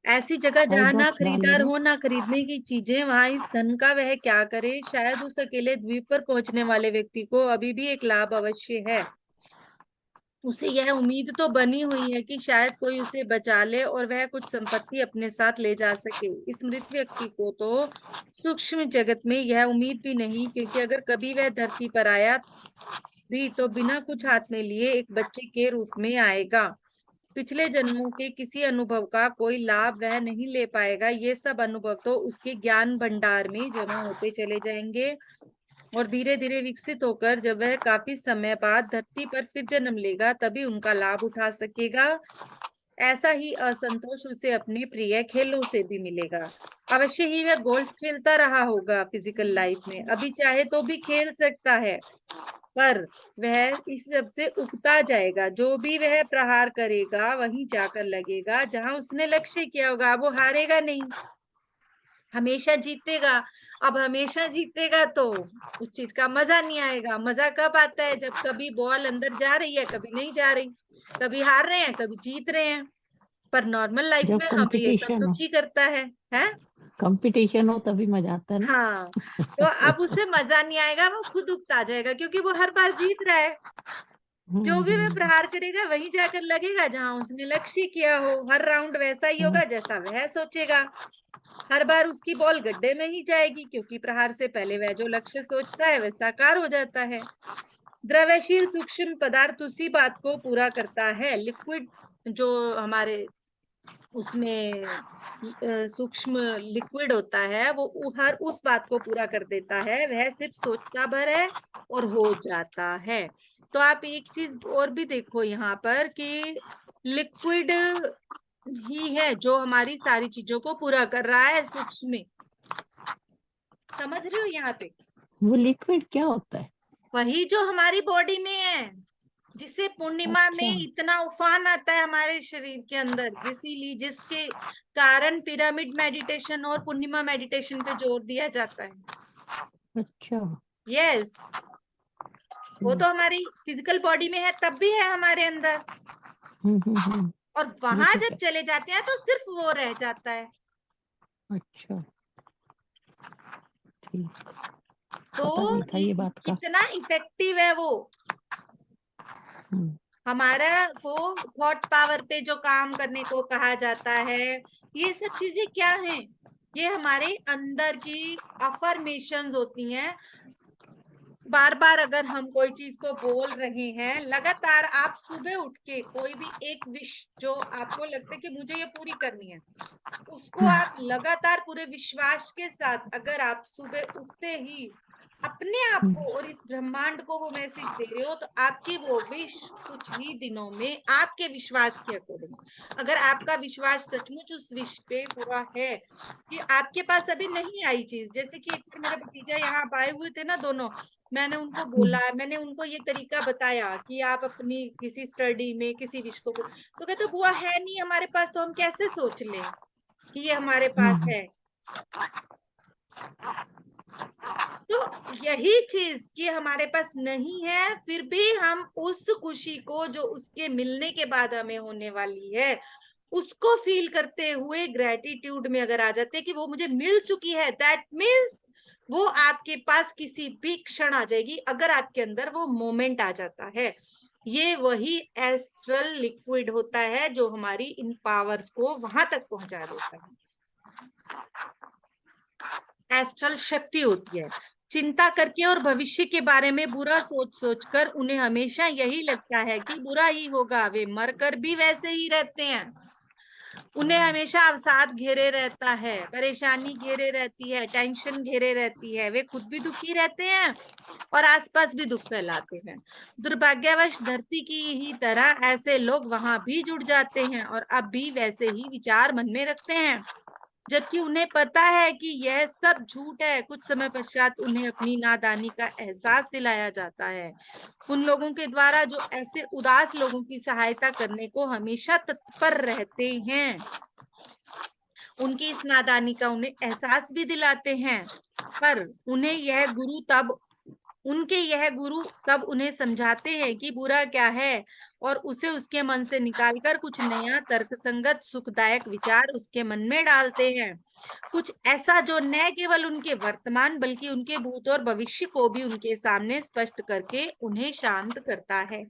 ऐसी जगह आई जहां ना ड्रॉप्स डाल खरीदार लेना। हो ना खरीदने की चीजें, वहां इस धन का वह क्या करे? शायद उस अकेले द्वीप पर पहुंचने वाले व्यक्ति को अभी भी एक लाभ अवश्य है। उसे यह उम्मीद तो बनी हुई है कि शायद कोई उसे बचा ले और वह कुछ संपत्ति अपने साथ ले जा सके। इस मृत व्यक्ति को तो सूक्ष्म जगत में यह उम्मीद भी नहीं, क्योंकि अगर कभी वह धरती पर आया भी तो बिना कुछ हाथ में लिए एक बच्चे के रूप में आएगा। पिछले जन्मों के किसी अनुभव का कोई लाभ वह नहीं ले पाएगा। ये सब अनुभव तो उसके ज्ञान भंडार में जमा होते चले जाएंगे और धीरे धीरे विकसित होकर जब वह काफी समय बाद धरती पर फिर जन्म लेगा तभी उनका लाभ उठा सकेगा। ऐसा ही असंतोष उसे अपने प्रिय खेलों से भी मिलेगा। अवश्य ही वह गोल्फ खेलता रहा होगा फिजिकल लाइफ में, अभी चाहे तो भी खेल सकता है, पर वह इस सब से उकता जाएगा। जो भी वह प्रहार करेगा वहीं जाकर लगेगा जहां उसने लक्ष्य किया होगा। वो हारेगा नहीं, हमेशा जीतेगा। अब हमेशा जीतेगा तो उस चीज का मजा नहीं आएगा। मजा कब आता है? जब कभी बॉल अंदर जा रही है, कभी नहीं जा रही, कभी हार रहे हैं, कभी जीत रहे हैं। पर नॉर्मल लाइफ जब में हमें ये सब कंपटीशन हो, दुखी करता है। कंपटीशन हो तभी मजा आता है ना। हाँ, तो अब उसे मजा नहीं आएगा, वो खुद उकता जाएगा क्योंकि वो हर बार जीत रहा है। जो भी वह हम्म। प्रहार करेगा वहीं जाकर लगेगा जहां उसने लक्ष्य किया हो। हर राउंड वैसा ही होगा जैसा वह सोचेगा। हर बार उसकी बॉल गड्ढे में ही जाएगी, क्योंकि प्रहार से पहले वह जो लक्ष्य सोचता है वह साकार हो जाता है। द्रव्यशील सूक्ष्म पदार्थ उसी बात को पूरा करता है। लिक्विड जो हमारे उसमें सूक्ष्म लिक्विड होता है वो हर उस बात को पूरा कर देता है। वह सिर्फ सोचता भर है और हो जाता है। तो आप एक चीज और भी देखो यहाँ पर कि लिक्विड ही है जो हमारी सारी चीजों को पूरा कर रहा है सूक्ष्म में। समझ रहे हो यहाँ पे? वो लिक्विड क्या होता है? वही जो हमारी बॉडी में है, जिसे पूर्णिमा में अच्छा। इतना उफान आता है हमारे शरीर के अंदर, इसीलिए जिसके कारण पिरामिड मेडिटेशन और पूर्णिमा मेडिटेशन पे जोर दिया जाता है। अच्छा। यस, वो तो हमारी फिजिकल बॉडी में है तब भी है हमारे अंदर, और ये वहां तो जब है। चले जाते हैं तो सिर्फ वो रह जाता है। अच्छा, ठीक। तो पता नहीं था ये बात का। कितना इफेक्टिव है वो हम्म। हमारा को थॉट पावर पे जो काम करने को कहा जाता है। ये सब चीजें क्या हैं? ये हमारे अंदर की अफर्मेशंस होती हैं। बार बार अगर हम कोई चीज को बोल रहे हैं, लगातार आप सुबह उठ के कोई भी एक विश जो आपको लगता है कि मुझे ये पूरी करनी है, उसको आप लगातार पूरे विश्वास के साथ अगर आप सुबह उठते ही अपने आप को और इस ब्रह्मांड को वो मैसेज दे रहे हो, तो आपकी वो विश कुछ ही दिनों में आपके विश्वास के अकॉर्डिंग, अगर आपका विश्वास सचमुच उस विश पे पूरा है कि आपके पास अभी नहीं आई चीज। जैसे कि एक बार मेरा भतीजा यहाँ आए हुए थे ना दोनों, मैंने उनको बोला, मैंने उनको ये तरीका बताया कि आप अपनी किसी स्टडी में किसी विश को तो कहते बुआ है नहीं हमारे पास, तो हम कैसे सोच लें कि ये हमारे पास है। तो यही चीज कि हमारे पास नहीं है, फिर भी हम उस खुशी को जो उसके मिलने के बाद हमें होने वाली है उसको फील करते हुए ग्रेटिट्यूड में अगर आ जाते हैं कि वो मुझे मिल चुकी है, दैट मीन्स वो आपके पास किसी भी क्षण आ जाएगी अगर आपके अंदर वो मोमेंट आ जाता है। ये वही एस्ट्रल लिक्विड होता है जो हमारी इन पावर्स को वहां तक पहुंचा देता है। एस्ट्रल शक्ति होती है। चिंता करके और भविष्य के बारे में बुरा सोच सोचकर उन्हें हमेशा यही लगता है कि बुरा ही होगा। वे मरकर भी वैसे ही रहते हैं। उन्हें हमेशा अवसाद घेरे रहता है, परेशानी घेरे रहती है, टेंशन घेरे रहती है, वे खुद भी दुखी रहते हैं और आसपास भी दुख फैलाते हैं। दुर्भाग्यवश धरती की ही तरह ऐसे लोग वहां भी जुड़ जाते हैं और अब भी वैसे ही विचार मन में रखते हैं, जबकि उन्हें पता है कि यह सब झूठ है। कुछ समय पश्चात उन्हें अपनी नादानी का एहसास दिलाया जाता है। उन लोगों के द्वारा जो ऐसे उदास लोगों की सहायता करने को हमेशा तत्पर रहते हैं, उनकी इस नादानी का उन्हें एहसास भी दिलाते हैं, पर यह गुरु तब उन्हें समझाते हैं कि बुरा क्या है और उसे उसके मन से निकालकर कुछ नया तर्कसंगत सुखदायक विचार उसके मन में डालते हैं, कुछ ऐसा जो न केवल उनके वर्तमान बल्कि उनके भूत और भविष्य को भी उनके सामने स्पष्ट करके उन्हें शांत करता है।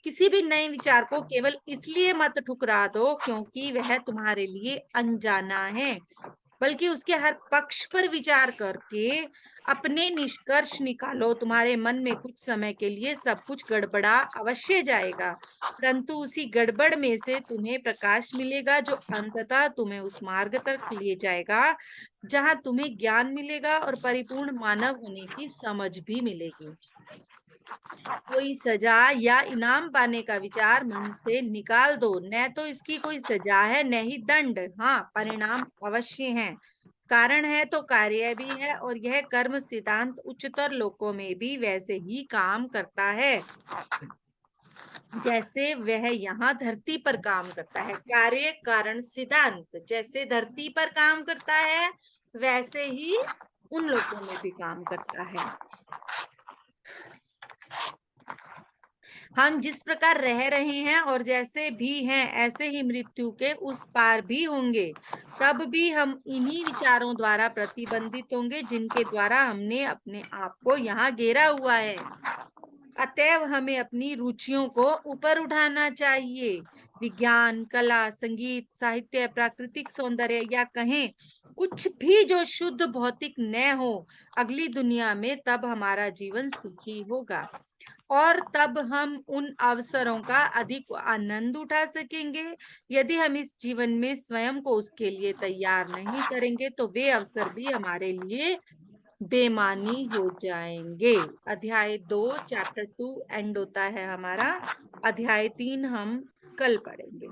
किसी भी नए विचार को केवल इसलिए मत ठुकरा दो क्योंकि वह तुम्हारे लिए अनजाना है, बल्कि उसके हर पक्ष पर विचार करके अपने निष्कर्ष निकालो। तुम्हारे मन में कुछ समय के लिए सब कुछ गड़बड़ा अवश्य जाएगा, परंतु उसी गड़बड़ में से तुम्हें प्रकाश मिलेगा जो अंततः तुम्हें उस मार्ग तक ले जाएगा जहां तुम्हें ज्ञान मिलेगा और परिपूर्ण मानव होने की समझ भी मिलेगी। कोई सजा या इनाम पाने का विचार मन से निकाल दो, न तो इसकी कोई सजा है न ही दंड। हाँ, परिणाम अवश्य है, कारण है तो कार्य भी है, और यह कर्म सिद्धांत उच्चतर लोकों में भी वैसे ही काम करता है जैसे वह यहाँ धरती पर काम करता है। कार्य कारण सिद्धांत जैसे धरती पर काम करता है वैसे ही उन लोगों में भी काम करता है। हम जिस प्रकार रह रहे हैं और जैसे भी हैं ऐसे ही मृत्यु के उस पार भी होंगे। तब भी हम इन्हीं विचारों द्वारा प्रतिबंधित होंगे जिनके द्वारा हमने अपने आप को यहाँ घेरा हुआ है। अतएव हमें अपनी रुचियों को ऊपर उठाना चाहिए। विज्ञान, कला, संगीत, साहित्य, प्राकृतिक सौंदर्य या कहें कुछ भी जो शुद्ध भौतिक न हो अगली दुनिया में, तब हमारा जीवन सुखी होगा और तब हम उन अवसरों का अधिक आनंद उठा सकेंगे। यदि हम इस जीवन में स्वयं को उसके लिए तैयार नहीं करेंगे तो वे अवसर भी हमारे लिए बेमानी हो जाएंगे। अध्याय 2 चैप्टर 2 एंड होता है हमारा। अध्याय 3 हम कल पढ़ेंगे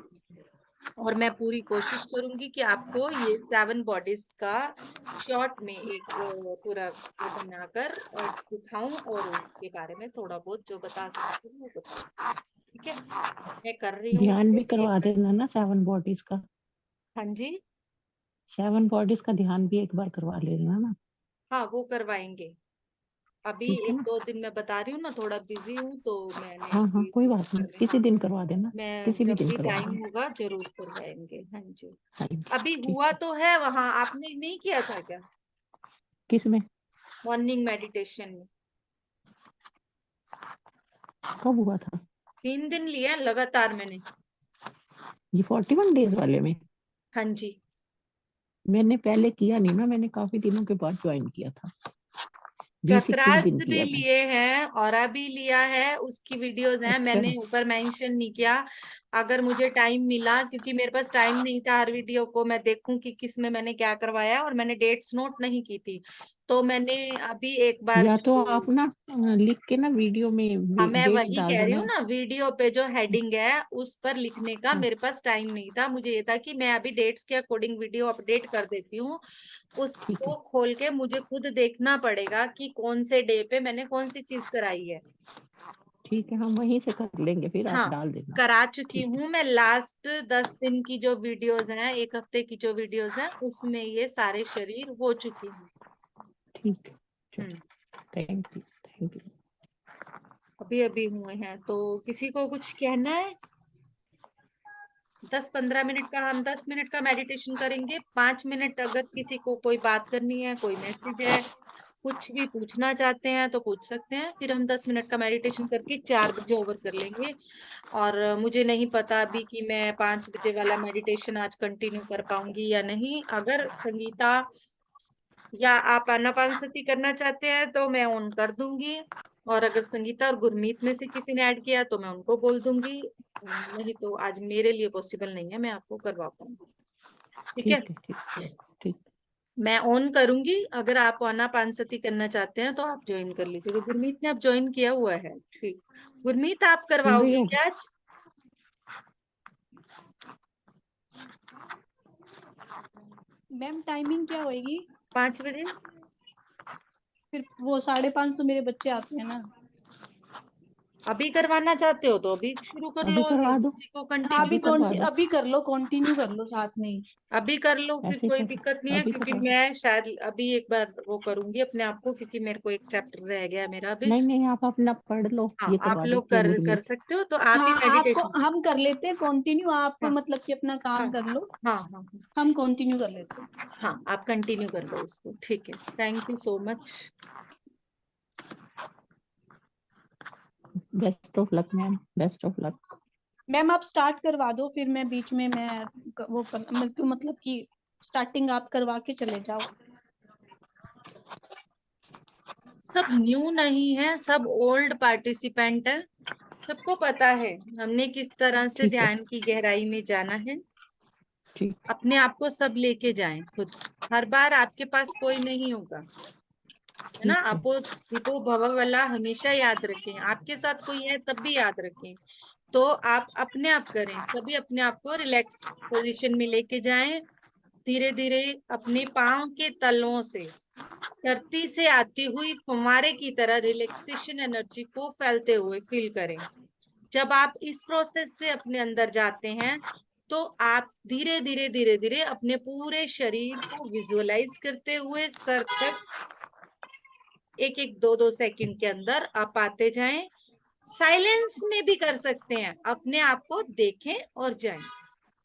और मैं पूरी कोशिश करूंगी कि आपको ये 7 बॉडीज का शॉर्ट में एक पूरा बनाकर दिखाऊं और उसके बारे में थोड़ा बहुत जो बता सकती हूँ वो बताऊं। ठीक है, मैं कर रही हूँ ध्यान भी उसको करवा एक। देना ना 7 बॉडीज का। हाँ जी, 7 बॉडीज का ध्यान भी एक बार करवा लेना ना। हाँ वो करवाएंगे। अभी ठीक है ना। 1-2 दिन मैं बता रही हूँ ना, थोड़ा बिजी हूँ तो मैंने हाँ हाँ, अभी कोई इसको बात नहीं, कर रही। किसी हाँ, दिन करवा देना। मैं किसी भी जब दिन भी करवा टाइम देना। होगा जरूर करवाएंगे। हाँ जी। हाँ जी, अभी ठीक हुआ है। तो है वहां, आपने नहीं किया था क्या किस में? मॉर्निंग मेडिटेशन में? कब हुआ था? 3 दिन लिए हैं लगातार मैंने। ये 41 डेज वाले में? हाँ जी, मैंने पहले किया नहीं ना, मैंने काफी दिनों के बाद ज्वाइन किया था। 20-21 चक्रास दिन भी किया मैंने। लिए हैं और भी लिया है, उसकी वीडियोस हैं, अच्छा। मैंने ऊपर मेंशन नहीं किया। अगर मुझे टाइम मिला, क्योंकि मेरे पास टाइम नहीं था हर वीडियो को मैं देखूं कि किस में मैंने क्या करवाया, और मैंने डेट्स नोट नहीं की थी, तो मैंने अभी एक बार या तो जो। आप ना लिख के ना वीडियो में हाँ, मैं डेट्स वही डाल कह रही हूँ देना। ना, वीडियो पे जो हेडिंग है उस पर लिखने का हाँ, मेरे पास टाइम नहीं था। मुझे ये था कि मैं अभी डेट्स के अकॉर्डिंग वीडियो अपडेट कर देती हूँ। ठीक है। उसको खोल के मुझे खुद देखना पड़ेगा कि कौन से डे पे मैंने कौन सी चीज कराई है। ठीक है, हम वहीं से कर लेंगे, फिर आप हाँ, डाल देना। करा चुकी ठीक है। हूँ मैं। लास्ट 10 दिन की जो वीडियोस हैं, एक हफ्ते की जो वीडियोस हैं, उसमें ये सारे शरीर हो चुकी हूँ। ठीक है, हम्म, चलो, थैंक यू, थैंक यू। अभी अभी हुए हैं। तो किसी को कुछ कहना है? 10-15 मिनट का, हम 10 मिनट का मेडिटेशन करेंगे। 5 मिनट अगर किसी को कोई बात करनी है, कोई मैसेज है, कुछ भी पूछना चाहते हैं तो पूछ सकते हैं। फिर हम 10 मिनट का मेडिटेशन करके 4 बजे ओवर कर लेंगे। और मुझे नहीं पता अभी कि मैं 5 बजे वाला मेडिटेशन आज कंटिन्यू कर पाऊंगी या नहीं। अगर संगीता या आप आनापानसती करना चाहते हैं तो मैं ऑन कर दूंगी, और अगर संगीता और गुरमीत में से किसी ने ऐड किया तो मैं उनको बोल दूंगी, नहीं तो आज मेरे लिए पॉसिबल नहीं है, मैं आपको करवा पाऊंगी। ठीक है, ठीक है, ठीक। मैं ऑन करूंगी, अगर आप आनापानसती करना चाहते हैं तो आप ज्वाइन कर लीजिएगा। गुरमीत ने अब ज्वाइन किया हुआ है। ठीक, गुरमीत आप खुल रही करवाओगे है? क्या आज? मैम टाइमिंग क्या होएगी? 5 बजे। फिर वो 5:30 तो मेरे बच्चे आते हैं ना। अभी करवाना चाहते हो तो अभी शुरू कर लो अभी और करवा दो, इसी को हाँ कंटिन्यू कर लो। अभी कर लो, कंटिन्यू कर लो साथ में ही। अभी कर लो, फिर ऐसे कोई कर, दिक्कत नहीं है, अभी क्योंकि करवा दो। मैं शायद अभी एक बार वो करूंगी अपने आप को, क्योंकि मेरे को एक चैप्टर रह गया है मेरा अभी। नहीं नहीं, आप अपना पढ़ लो, हाँ, ये आप करवा लोग देती है कर गुरमीत। सकते हो, तो आप ही हाँ आपको मेडिटेशन। हम कर लेते हैं कंटिन्यू, आप हाँ मतलब कि अपना हाँ काम कर लो, हाँ हाँ हाँ हम कंटिन्यू कर लेते हैं। हाँ, आप कंटिन्यू कर लो इसको। ठीक है, thank you so much. Best of luck ma'am, best of luck. Ma'am आप स्टार्ट करवा दो, फिर मैं बीच में मैं वो कर मतलब कि स्टार्टिंग आप करवा के चले जाओ। सब न्यू नहीं है, सब ओल्ड पार्टिसिपेंट है, सबको पता है हमने किस तरह से ठीक है, ध्यान की गहराई में जाना है। ठीक। अपने आप को सब लेके जाएं खुद, हर बार आपके पास कोई नहीं होगा, है ना। ठीक है, आपो दीपो भव वाला हमेशा याद रखें, आपके साथ कोई है तब भी याद रखें। तो आप अपने आप करें, सभी अपने आप को रिलैक्स पोजीशन में लेके जाएं। धीरे धीरे अपने पांव के तलों से धरती से आती हुई फुव्वारे की तरह रिलैक्सेशन एनर्जी को फैलते हुए फील करें। जब आप इस प्रोसेस से अपने अंदर जाते हैं तो आप धीरे धीरे धीरे धीरे अपने पूरे शरीर को विजुअलाइज करते हुए सर तक एक एक दो दो सेकंड के अंदर आप आते जाएं। साइलेंस में भी कर सकते हैं, अपने आप को देखें और जाएं।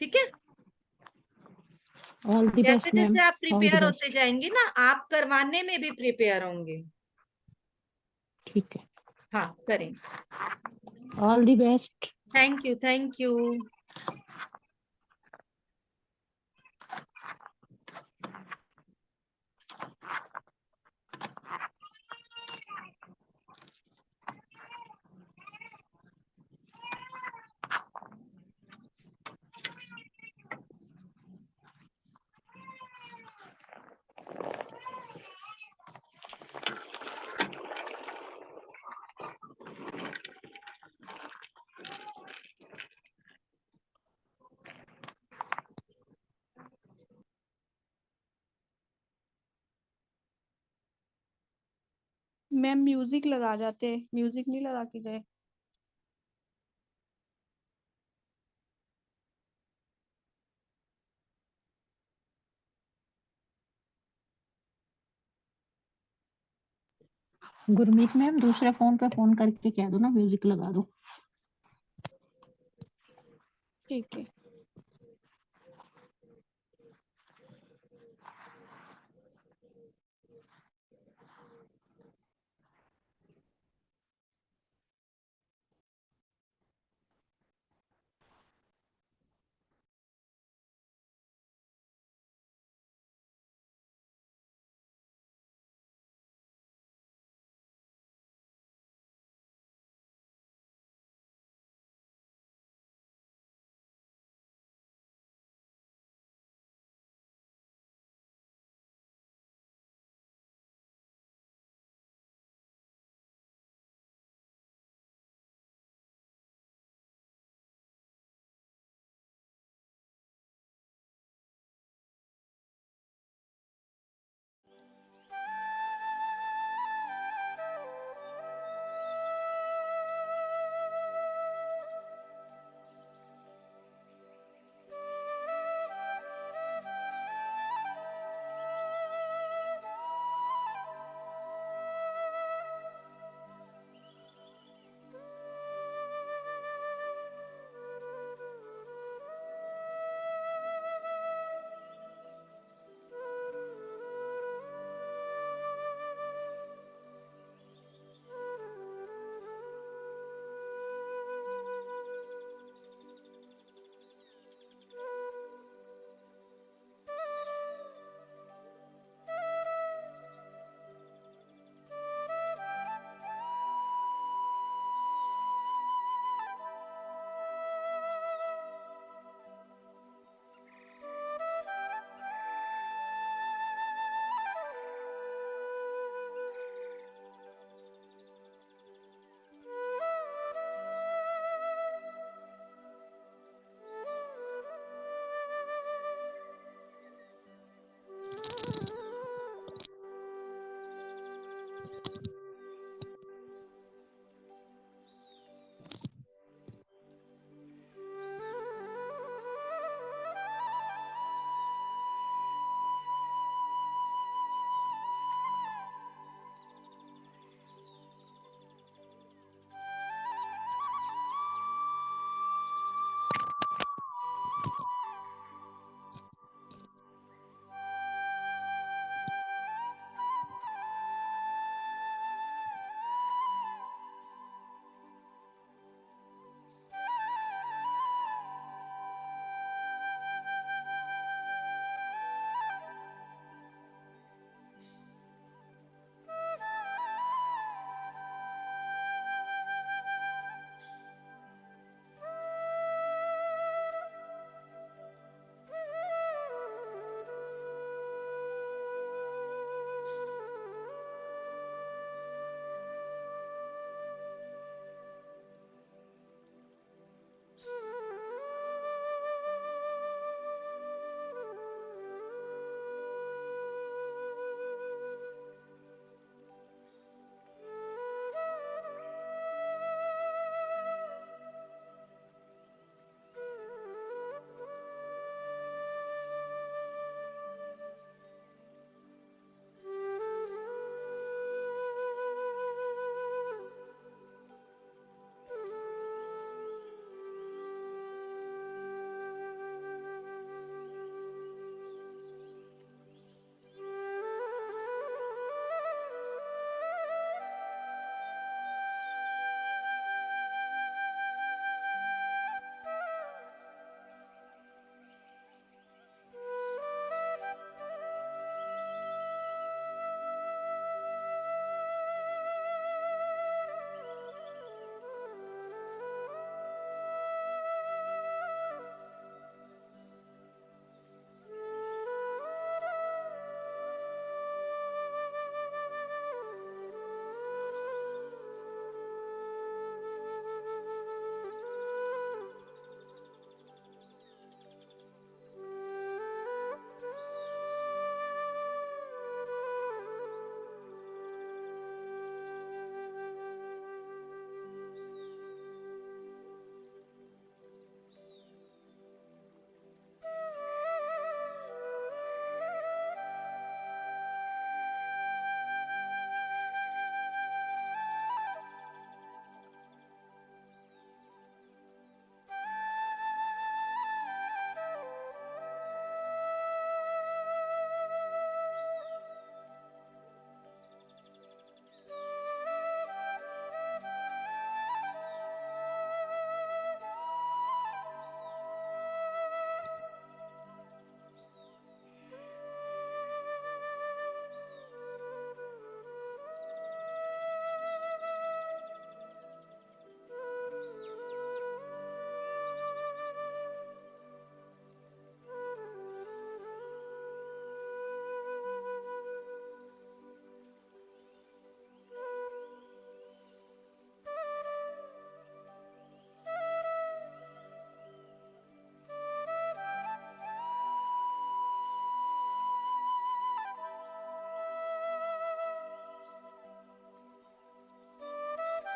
ठीक है, ऑल द जैसे बेस्ट मैम, जैसे आप ऑल द प्रिपेयर होते बेस्ट। जाएंगे ना, आप करवाने में भी प्रिपेयर होंगे। ठीक है, हाँ, करें। All the best. Thank you, thank you. Ma'am music लगा जाते, म्यूजिक नहीं लगा के गए। गुरमीत मैम दूसरे फोन पे फोन करके कह दो ना म्यूजिक लगा दो। ठीक है।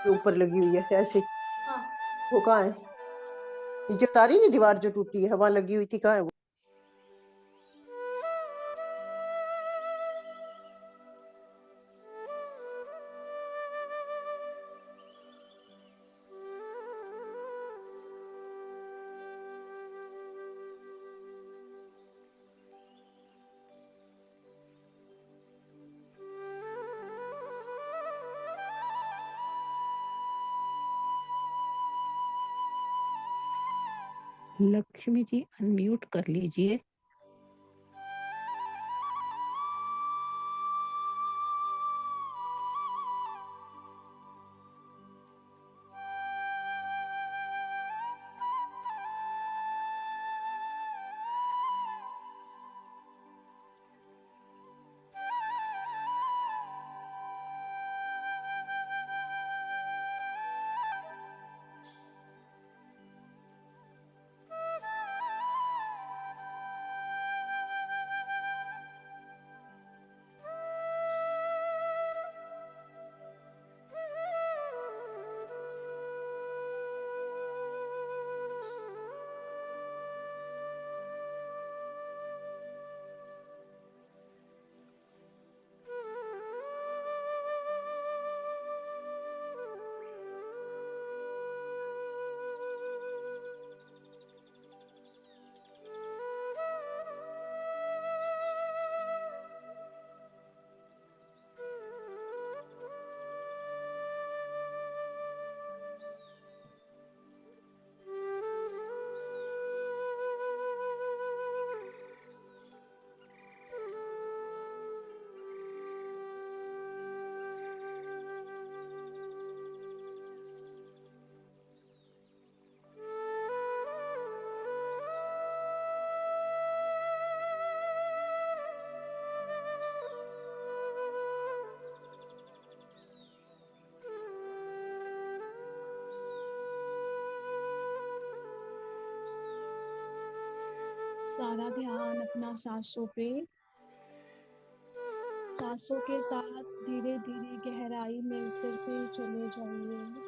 ऊपर लगी हुई है ऐसे। हाँ वो कहाँ है? ये जो तारी नहीं, दीवार जो टूटी है, वहां लगी हुई थी, कहाँ है वो? लक्ष्मी जी अनम्यूट कर लीजिए। सारा ध्यान अपना सांसों पे, सांसों के साथ धीरे धीरे गहराई में उतरते चले जाइए।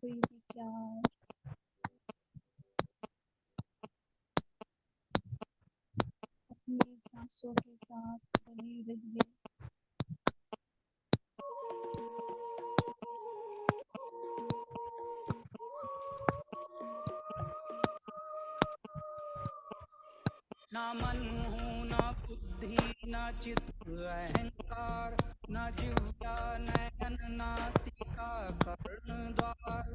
कोई विचार, अपनी सांसों के साथ बने रहिए। ना मन हूँ ना बुद्धि ना चित्त अहंकार, ना जिह्वा नयन नासिका कर्ण द्वार।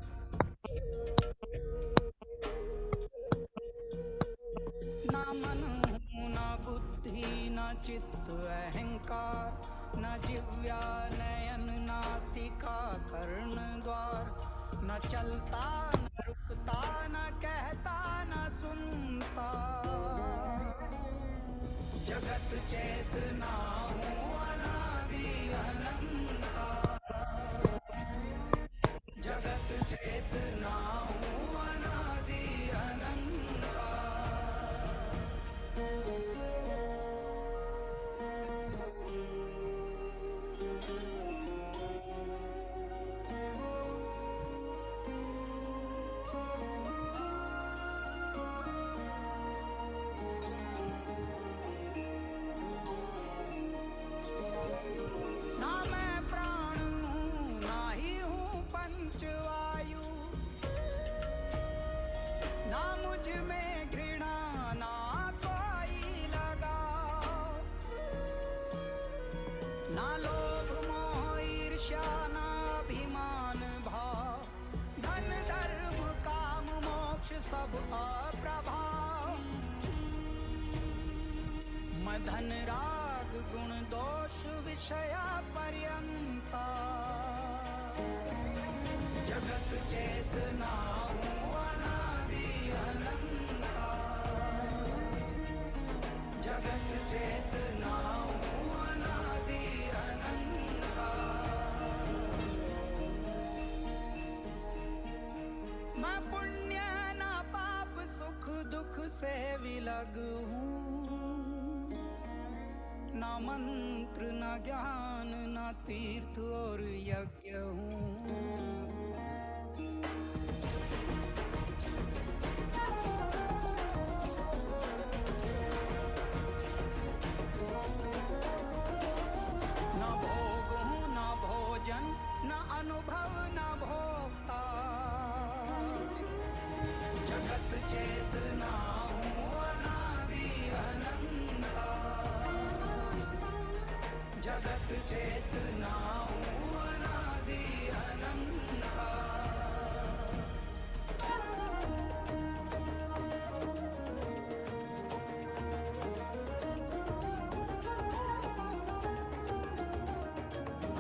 ना मन हूँ ना बुद्धि ना चित्त अहंकार, ना जिह्वा नयन नासिका कर्ण द्वार। न चलता न रुकता न कहता न सुनता, जगत चेतना हूँ अनादि अनंता। जगत चेतना हूँ अनादि अनंता। ना मैं प्राण हूँ ना ही हूँ पंचवायु, ना मुझ में घृणा ना कोई लगाव। ना लोभ मोह ईर्ष्या ना अभिमान भाव, धन धर्म काम मोक्ष सब अप्रभाव। मैं धन राग गुण दोष विषया पर्यंता, जगत चेतना हूँ अनादि अनंता। जगत चेतना हूँ अनादि अनंता। मैं पुण्य ना पाप सुख दुख से विलग हूँ, ना मंत्र न ज्ञान न तीर्थ और यज्ञ हूँ। न भोग हूँ न भोजन न अनुभव न भोक्ता, जगत चेतना हूँ अनादि अनंता। जगत चेतना हूँ अनादि अनंता।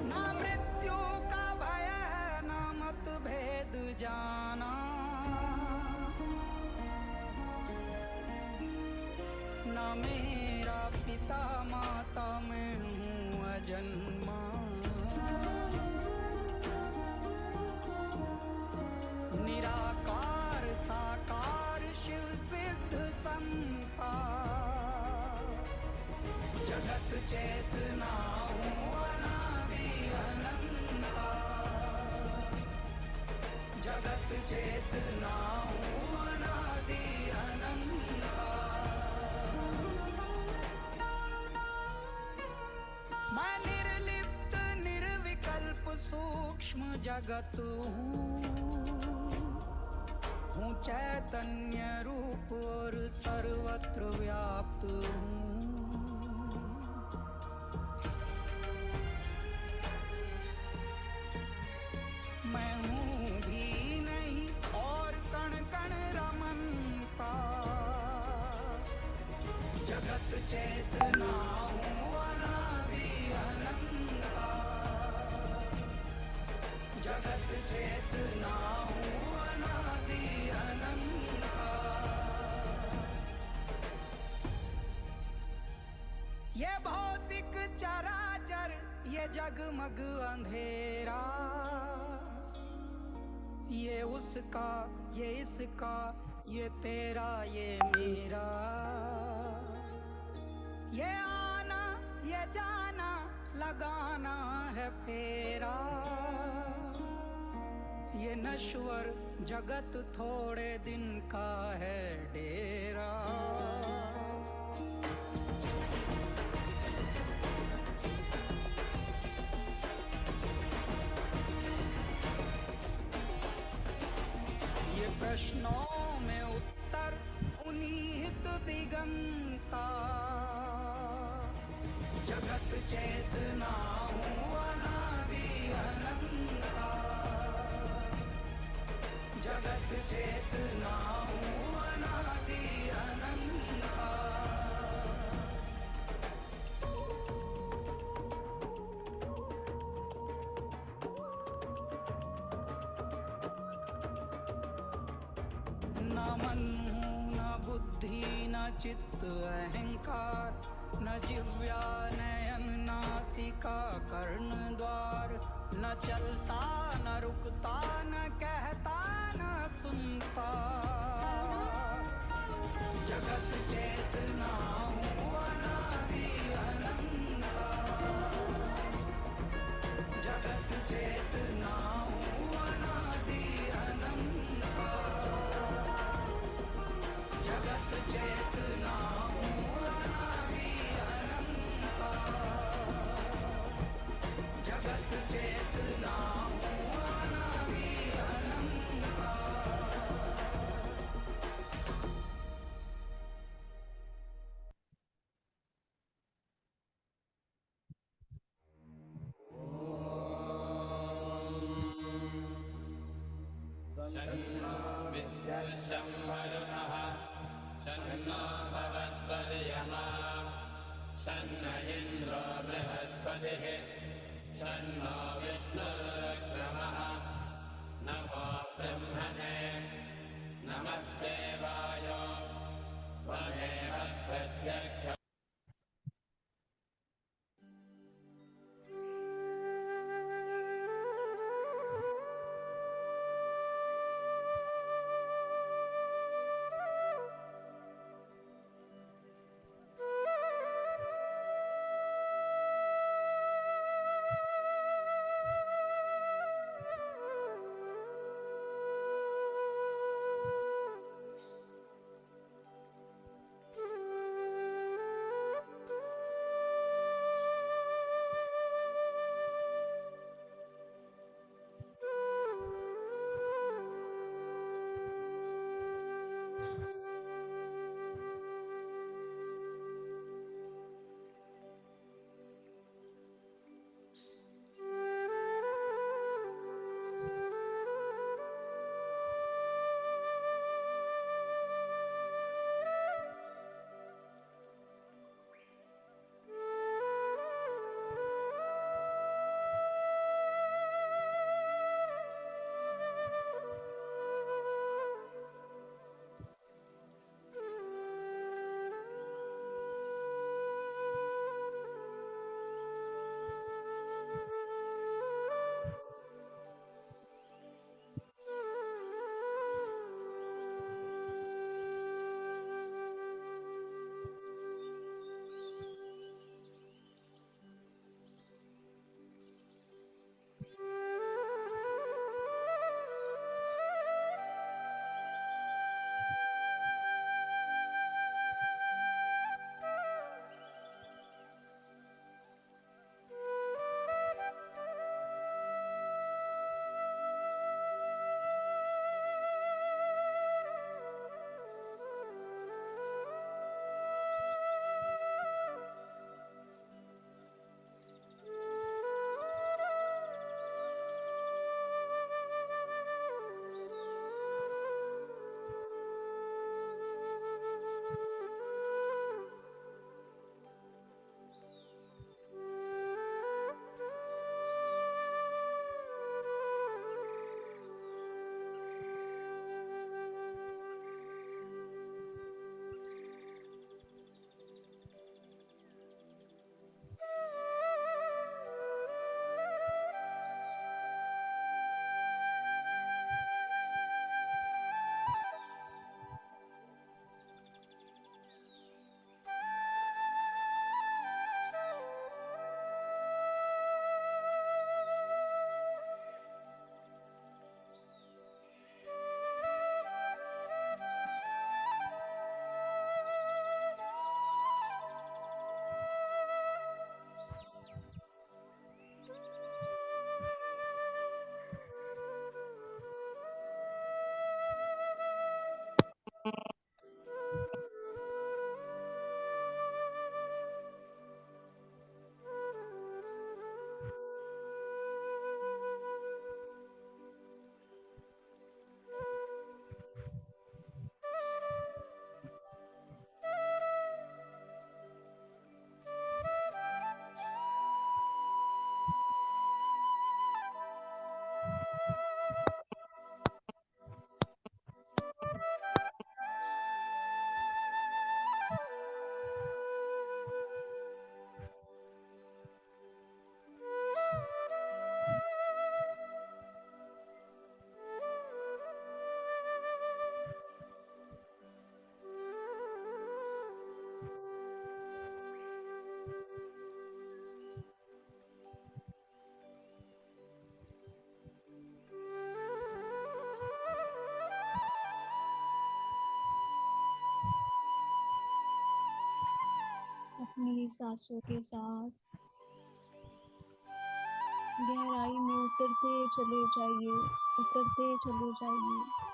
ना मृत्यु का भय है ना मत भेद जाना, ना मेरा पिता माता मैं हूँ अजन्मा। निराकार साकार शिव सिद्ध संता, जगत चेतना हूँ अनादि अनंता। जगत चेतना हूँ अनादि अनंता। मैं निर्लिप्त निर्विकल्प सूक्ष्म जगत हूँ चैतन्य रूप और सर्वत्र व्याप्त हूँ। मैं हूँ भी नहीं और कण कण रमन का, जगत चेतना हूँ अनादि अनंता। जगत चेतना हूँ अनादि अनंता। ये भौतिक चराचर ये जगमग अंधेरा, ये उसका ये इसका ये तेरा ये मेरा। ये आना ये जाना लगाना है फेरा, ये नश्वर जगत थोड़े दिन का है डेरा। ये प्रश्नों में उत्तर उन्नीत दिगंता। जगत चेतना हूँ अनादि अनंता। जगत चेतना हूँ अनादि अनंता। न मन हूँ न बुद्धि न चित्त अहंकार। न जिह्वा नयन नासिका कर्ण द्वार। न चलता न रुकता न कहता न सुनता। जगत चेतना हूँ अनादि अनंता। जगत चेतना हूँ अनादि अनंता। जगत चेतना हूँ अनादि अनंता। जगत चेतना हूँ अनादि अनंता। अपनी सांसों के साथ गहराई में उतरते चले जाइए, उतरते चले जाइए।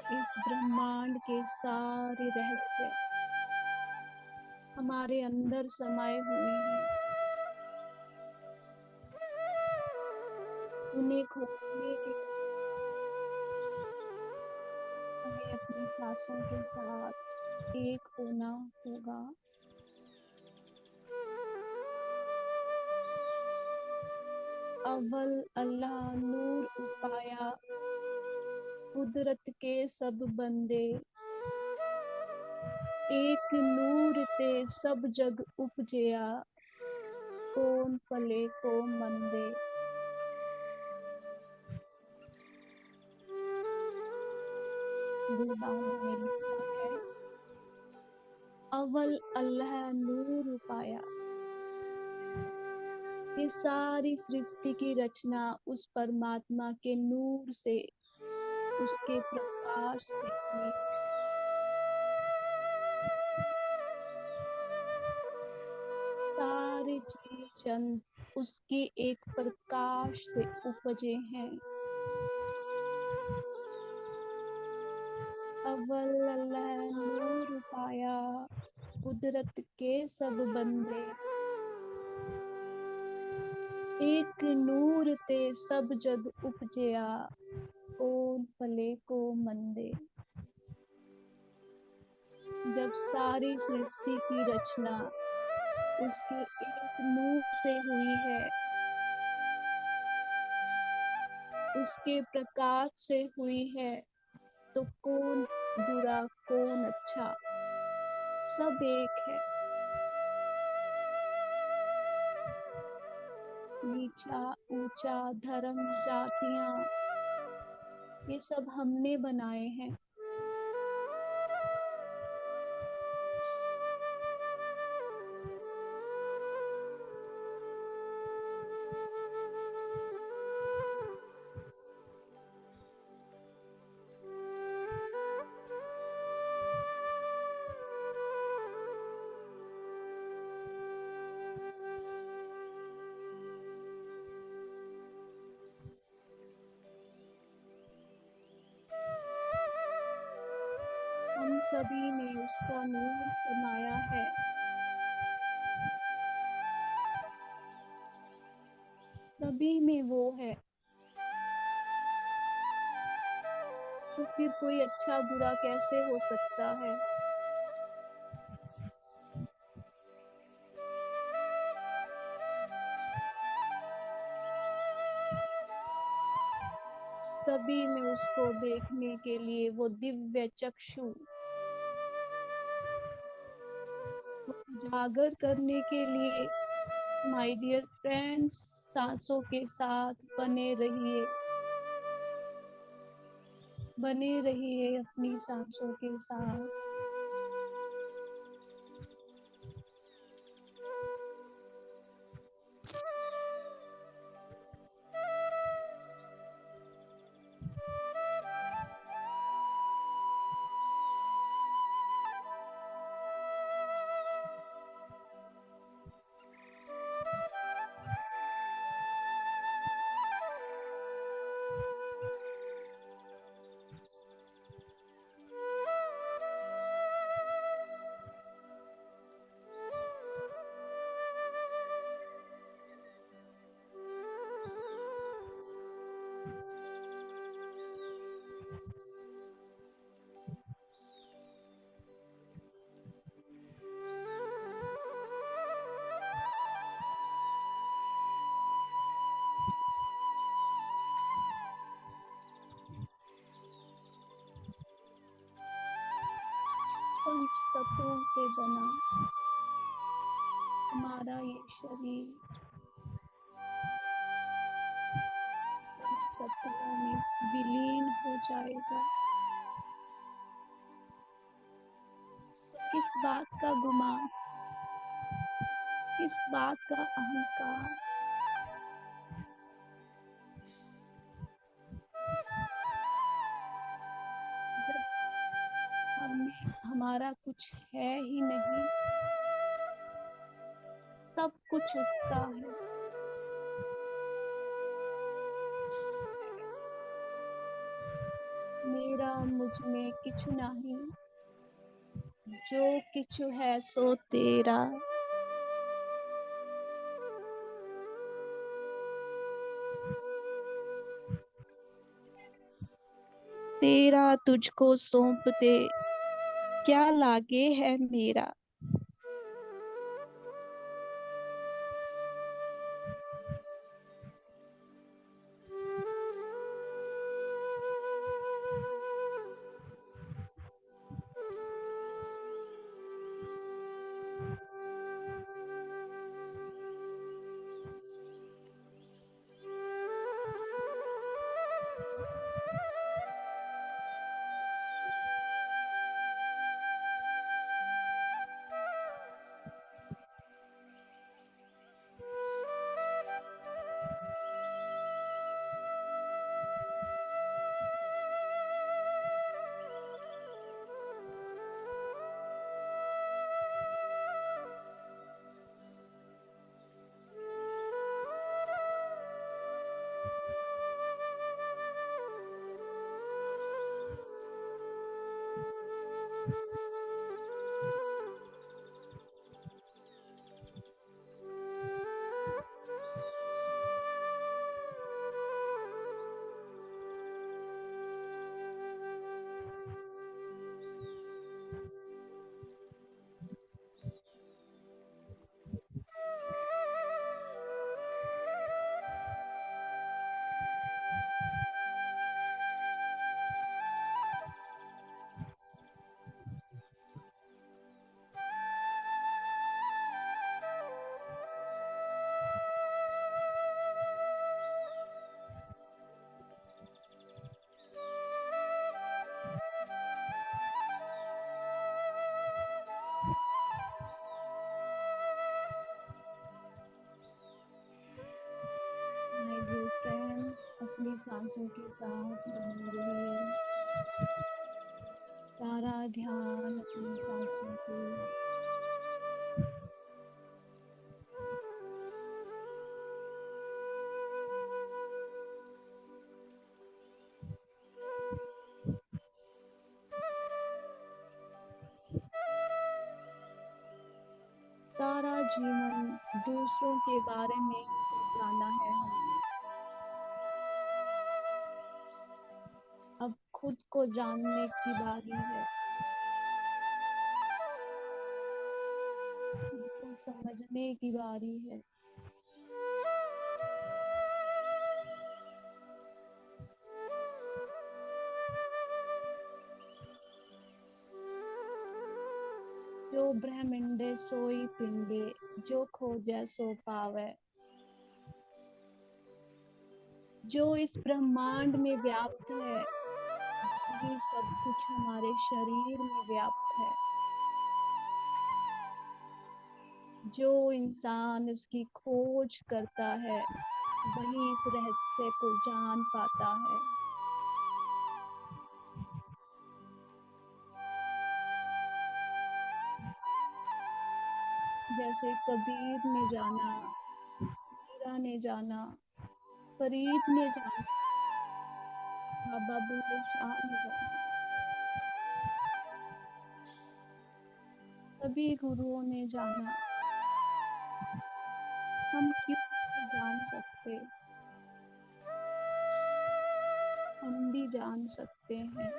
इस ब्रह्मांड के सारे रहस्य हमारे अंदर समाये हुए हैं। उन्हें खोलने के हमें अपनी सांसों के साथ एक होना होगा। अव्वल अल्लाह नूर उपाया, कुदरत के सब बंदे, एक नूर ते सब जग उपजया, कौन पले को मंदे। गुरबानी में लिखा है, अव्वल अल्लाह नूर उपाया। ये सारी सृष्टि की रचना उस परमात्मा के नूर से, उसके प्रकाश से हुई। सारे जीव जंतु उसके एक प्रकाश से उपजे हैं। अव्वल अल्लाह नूर पाया, कुदरत के सब बंदे, एक नूर ते सब जग उपजया, कौन भले को मंदे। जब सारी सृष्टि की रचना उसके एक नूर से हुई है, उसके प्रकाश से हुई है, तो कौन बुरा कौन अच्छा, सब एक है। नीचा ऊंचा धर्म जातियां ये सब हमने बनाए हैं। हम सभी में उसका नूर समाया है। सभी में वो है, तो फिर कोई अच्छा बुरा कैसे हो सकता है। सभी में उसको देखने के लिए वो दिव्य चक्षु, उजागर करने के लिए माय डियर फ्रेंड्स सांसों के साथ बने रहिए, बने रहिए अपनी सांसों के साथ। पंच तत्वों से बना हमारा ये शरीर पंच तत्वों में विलीन हो जाएगा। किस बात का गुमान, किस बात का अहंकार। जब हमारा कुछ है ही नहीं, सब कुछ उसका है। मेरा मुझ में किछु नहीं, जो किछु है सो तेरा। तेरा तुझको सौंपते क्या लागे है मेरा। माय डियर फ्रेंड्स, अपनी सांसों के साथ बने रहिए। सारा ध्यान अपनी सांसों पे। सारा जीवन दूसरों के बारे में ही तो जाना है हमने। अब खुद को जानने की बारी है, खुद को समझने की बारी है। जो ब्रह्मंडे सोई पिंडे, जो खोजे सो पावे। जो इस ब्रह्मांड में व्याप्त है, ये सब कुछ हमारे शरीर में व्याप्त है। जो इंसान उसकी खोज करता है, वही इस रहस्य को जान पाता है। जैसे कबीर ने जाना, मीरा ने जाना, फरीद ने जाना, बाबा बुल्ले शाह ने जाना, सभी गुरुओं ने जाना। हम क्यों नहीं जान सकते? हम भी जान सकते हैं।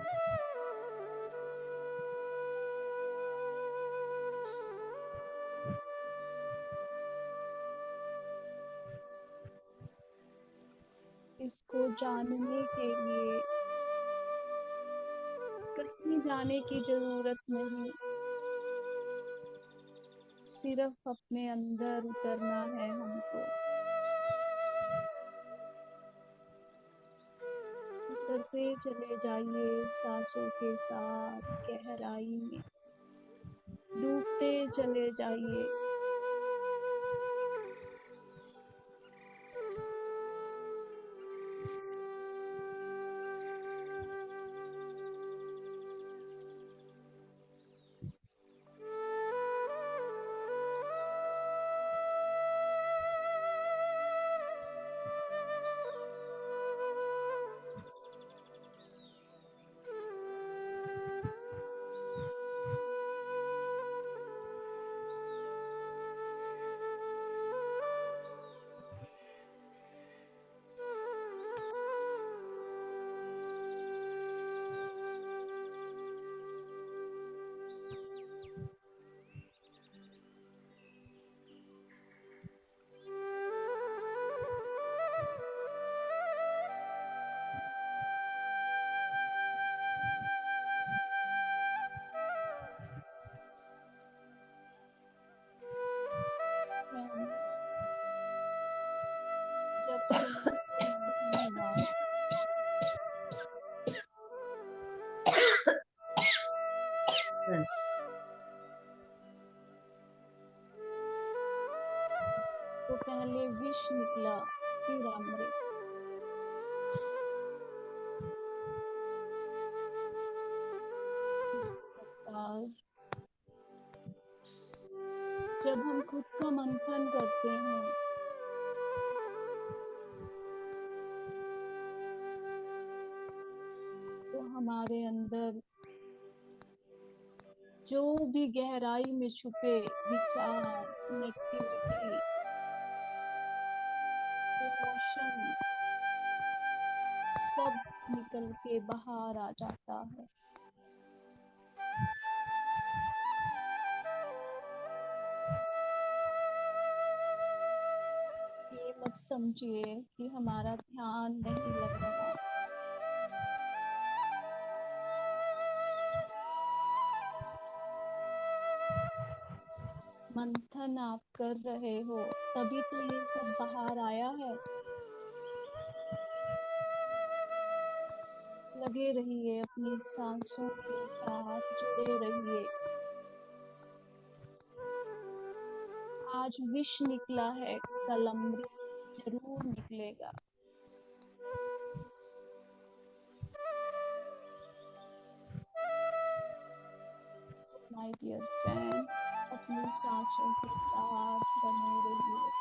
इसको जानने के लिए कहीं जाने की जरूरत नहीं, सिर्फ अपने अंदर उतरना है हमको। उतरते चले जाइए सांसों के साथ गहराई में। डूबते चले जाइए। Friends, जब से मैं ना तो पहले विष निकला, फिर अमृत। इस प्रकार जब हम खुद का मंथन करते हैं तो हमारे अंदर जो भी गहराई में छुपे विचार, नेगेटिविटी, इमोशन सब निकल के बाहर आ जाता है। ये मत समझिए कि हमारा ध्यान नहीं लग रहा। मंथन आप कर रहे हो तभी तो ये सब बाहर आया है। लगे रहिए, अपनी सांसों के साथ जुड़े रहिए। आज विष निकला है, कल अमृत जरूर निकलेगा। माय डियर फ्रेंड्स, अपनी सांसों के साथ बने रहिए।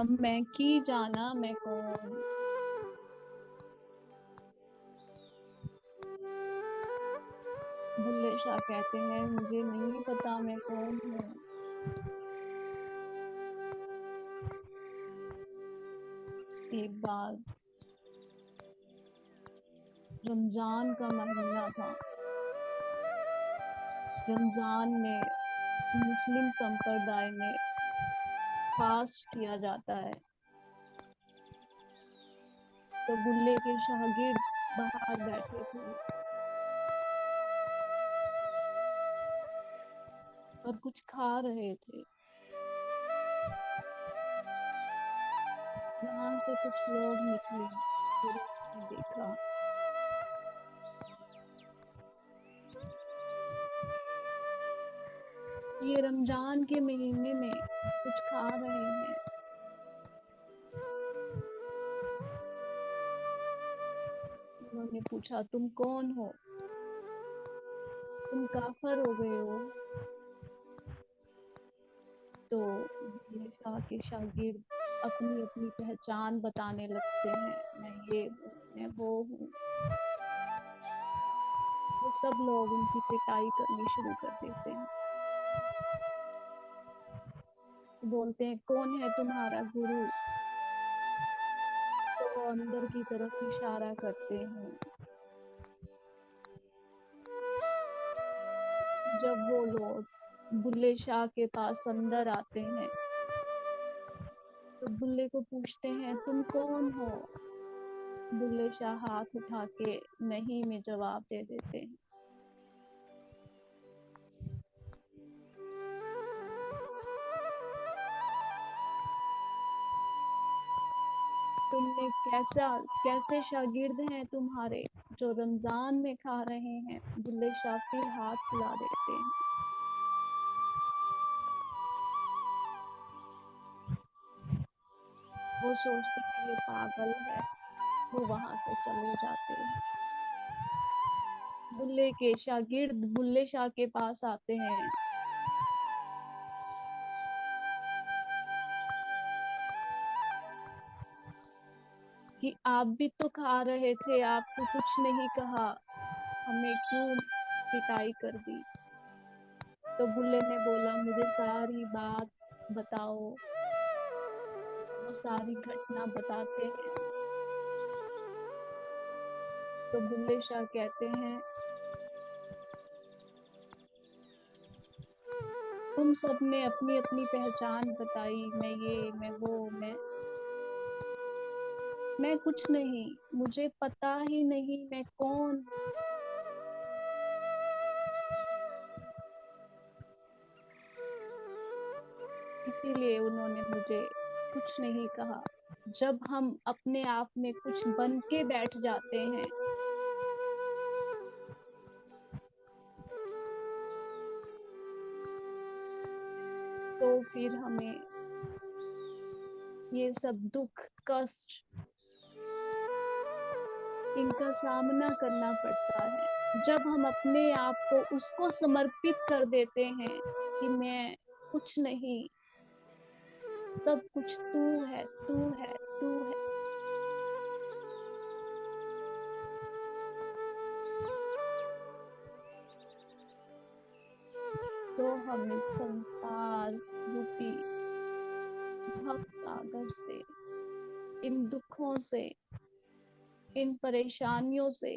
मैं की जाना मैं कौन। बुल्ले शाह कहते हैं मुझे नहीं पता मैं कौन हूँ। एक बार रमजान का महीना था। रमजान में मुस्लिम संप्रदाय में फास्ट किया जाता है। तो बुल्ले के शागिर्द बाहर बैठे थे और कुछ खा रहे थे। वहां से कुछ लोग निकले, फिर उन्होंने देखा ये रमजान के महीने में कुछ खा रहे हैं। उन्होंने पूछा तुम कौन हो, तुम काफर हो गए हो। तो बुल्ले शाह के शागिर्द अपनी अपनी पहचान बताने लगते हैं, मैं ये हूँ, मैं वो हूँ। वो सब लोग उनकी पिटाई करनी शुरू कर देते हैं। बोलते हैं कौन है तुम्हारा गुरु। तो वो अंदर की तरफ इशारा करते हैं। जब वो लोग बुल्ले शाह के पास अंदर आते हैं तो बुल्ले को पूछते हैं तुम कौन हो। बुल्ले शाह हाथ उठा के नहीं में जवाब दे देते हैं। तुमने कैसे शागिर्द हैं तुम्हारे जो रमजान में खा रहे हैं। बुल्ले शाह फिर हाथ हिला देते हैं। वो सोचते हैं ये पागल है, वो वहां से चले जाते हैं। बुल्ले के शागिर्द बुल्ले शाह के पास आते हैं। कि आप भी तो खा रहे थे, आपको कुछ नहीं कहा, हमें क्यों पिटाई कर दी। तो बुल्ले ने बोला मुझे सारी बात बताओ। वो सारी घटना बताते हैं। तो बुल्ले शाह कहते हैं तुम सबने अपनी अपनी पहचान बताई, मैं ये मैं वो मैं कुछ नहीं, मुझे पता ही नहीं मैं कौन। इसीलिए उन्होंने मुझे कुछ नहीं कहा। जब हम अपने आप में कुछ बन के बैठ जाते हैं तो फिर हमें ये सब दुख कष्ट इनका सामना करना पड़ता है। जब हम अपने आप को उसको समर्पित कर देते हैं कि मैं कुछ नहीं, सब कुछ तू है तू है तू है, तो हम इस संसार रूपी भव सागर से, इन दुखों से, इन परेशानियों से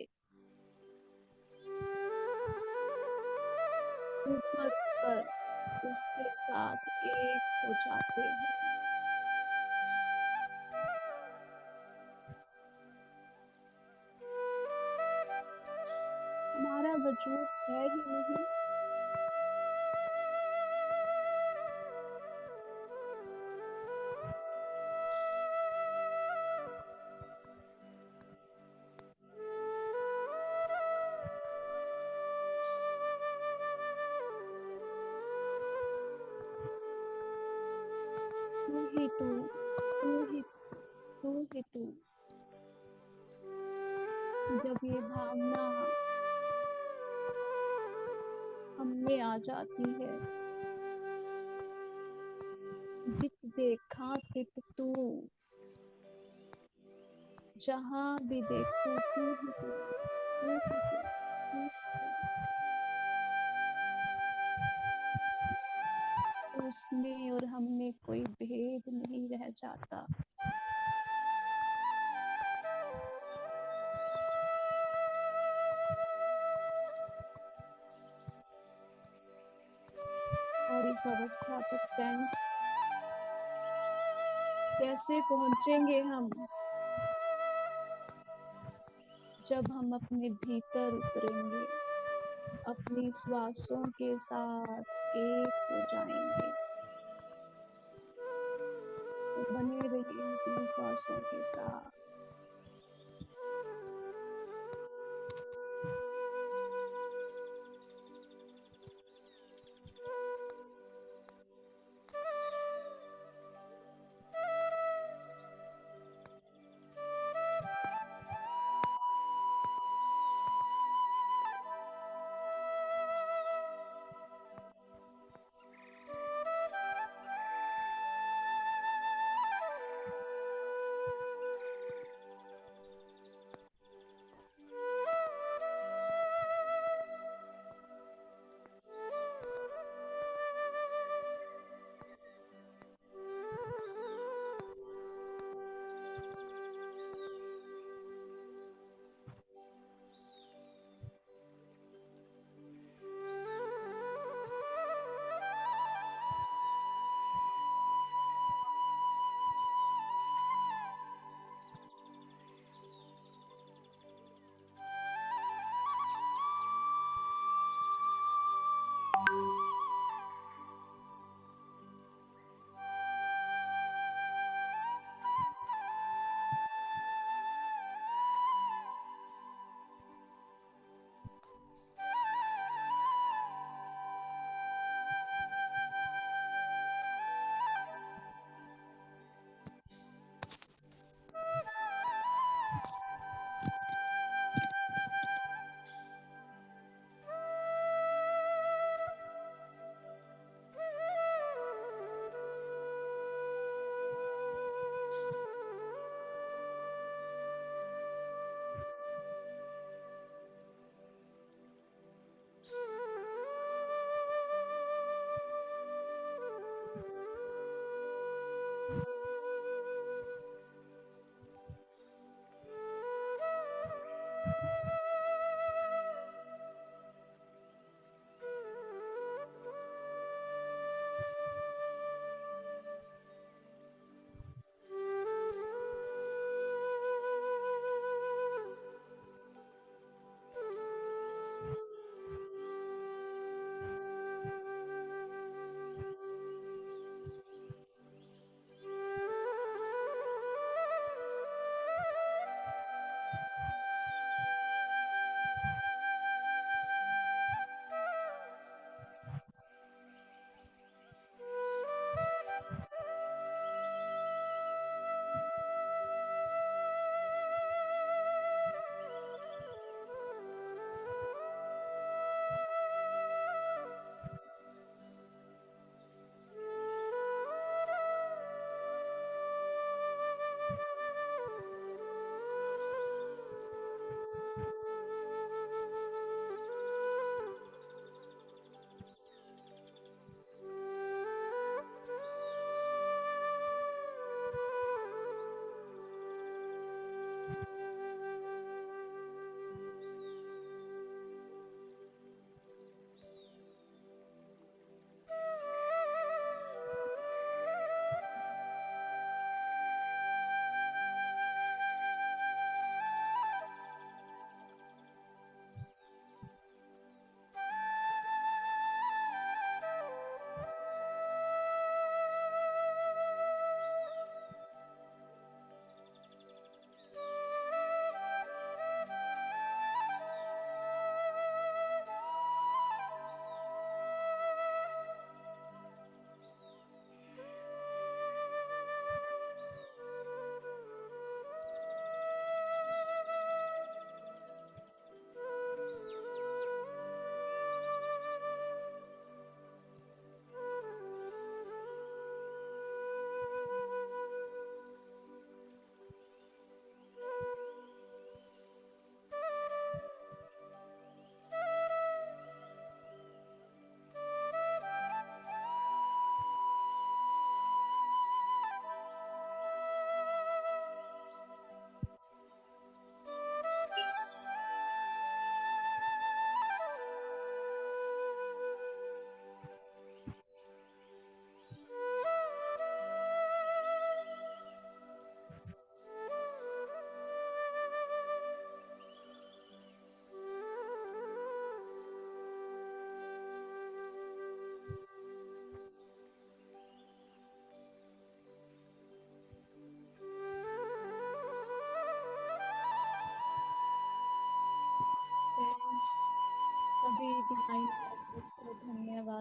ऊपर कर उसके साथ एक हो जाते हैं। हमारा वजूद है ही नहीं। तू ही तू, तू ही तू ही तू। जब ये भावना हम में आ जाती है, जित देखा तित तू, जहां भी देखूं तू ही तू, तू ही तू, तू ही तू। उसमें और हम में कोई भेद नहीं रह जाता। और इस अवस्था तक फ्रेंड्स कैसे पहुंचेंगे हम, जब हम अपने भीतर उतरेंगे, अपनी श्वासों के साथ एक हो जाएंगे। तो बने रहिए अपनी श्वासों के साथ।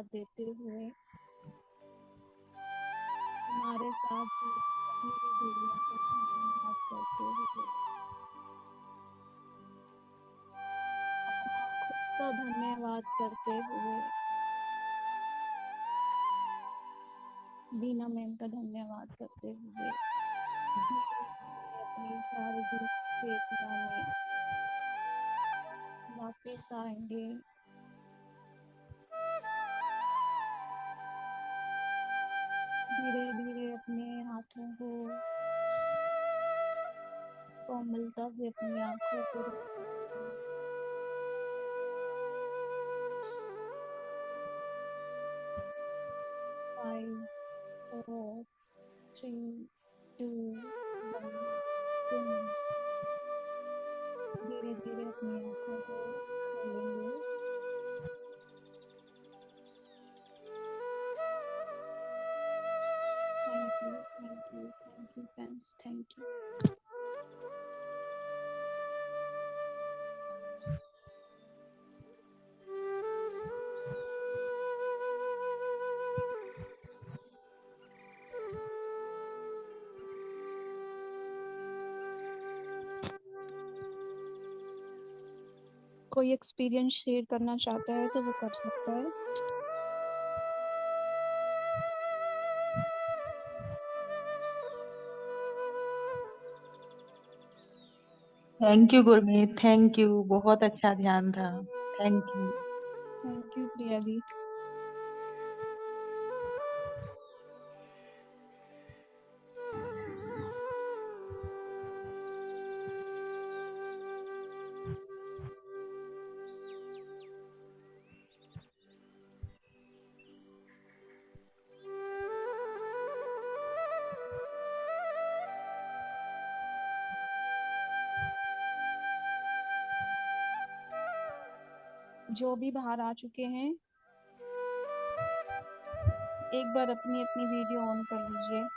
आशीर्वाद देते हुए हमारे साथ जो मेरी गुड़िया का धन्यवाद करते हुए अपना खुद का धन्यवाद करते हुए बीना मैम का धन्यवाद करते हुए अपनी शारीरिक चेतना में वापस आएंगे। धीरे धीरे अपने हाथों को कोमलता से अपनी आंखों को 5, 4, 3, 2, 1 धीरे धीरे अपनी आंखों को खोलेंगे। Thank you friends, thank you. कोई एक्सपीरियंस शेयर करना चाहता है तो वो कर सकता है। Thank you Gurmeet, thank you, बहुत अच्छा ध्यान था, थैंक यू। थैंक यू प्रिया दी। जो भी बाहर आ चुके हैं एक बार अपनी अपनी वीडियो ऑन कर लीजिए।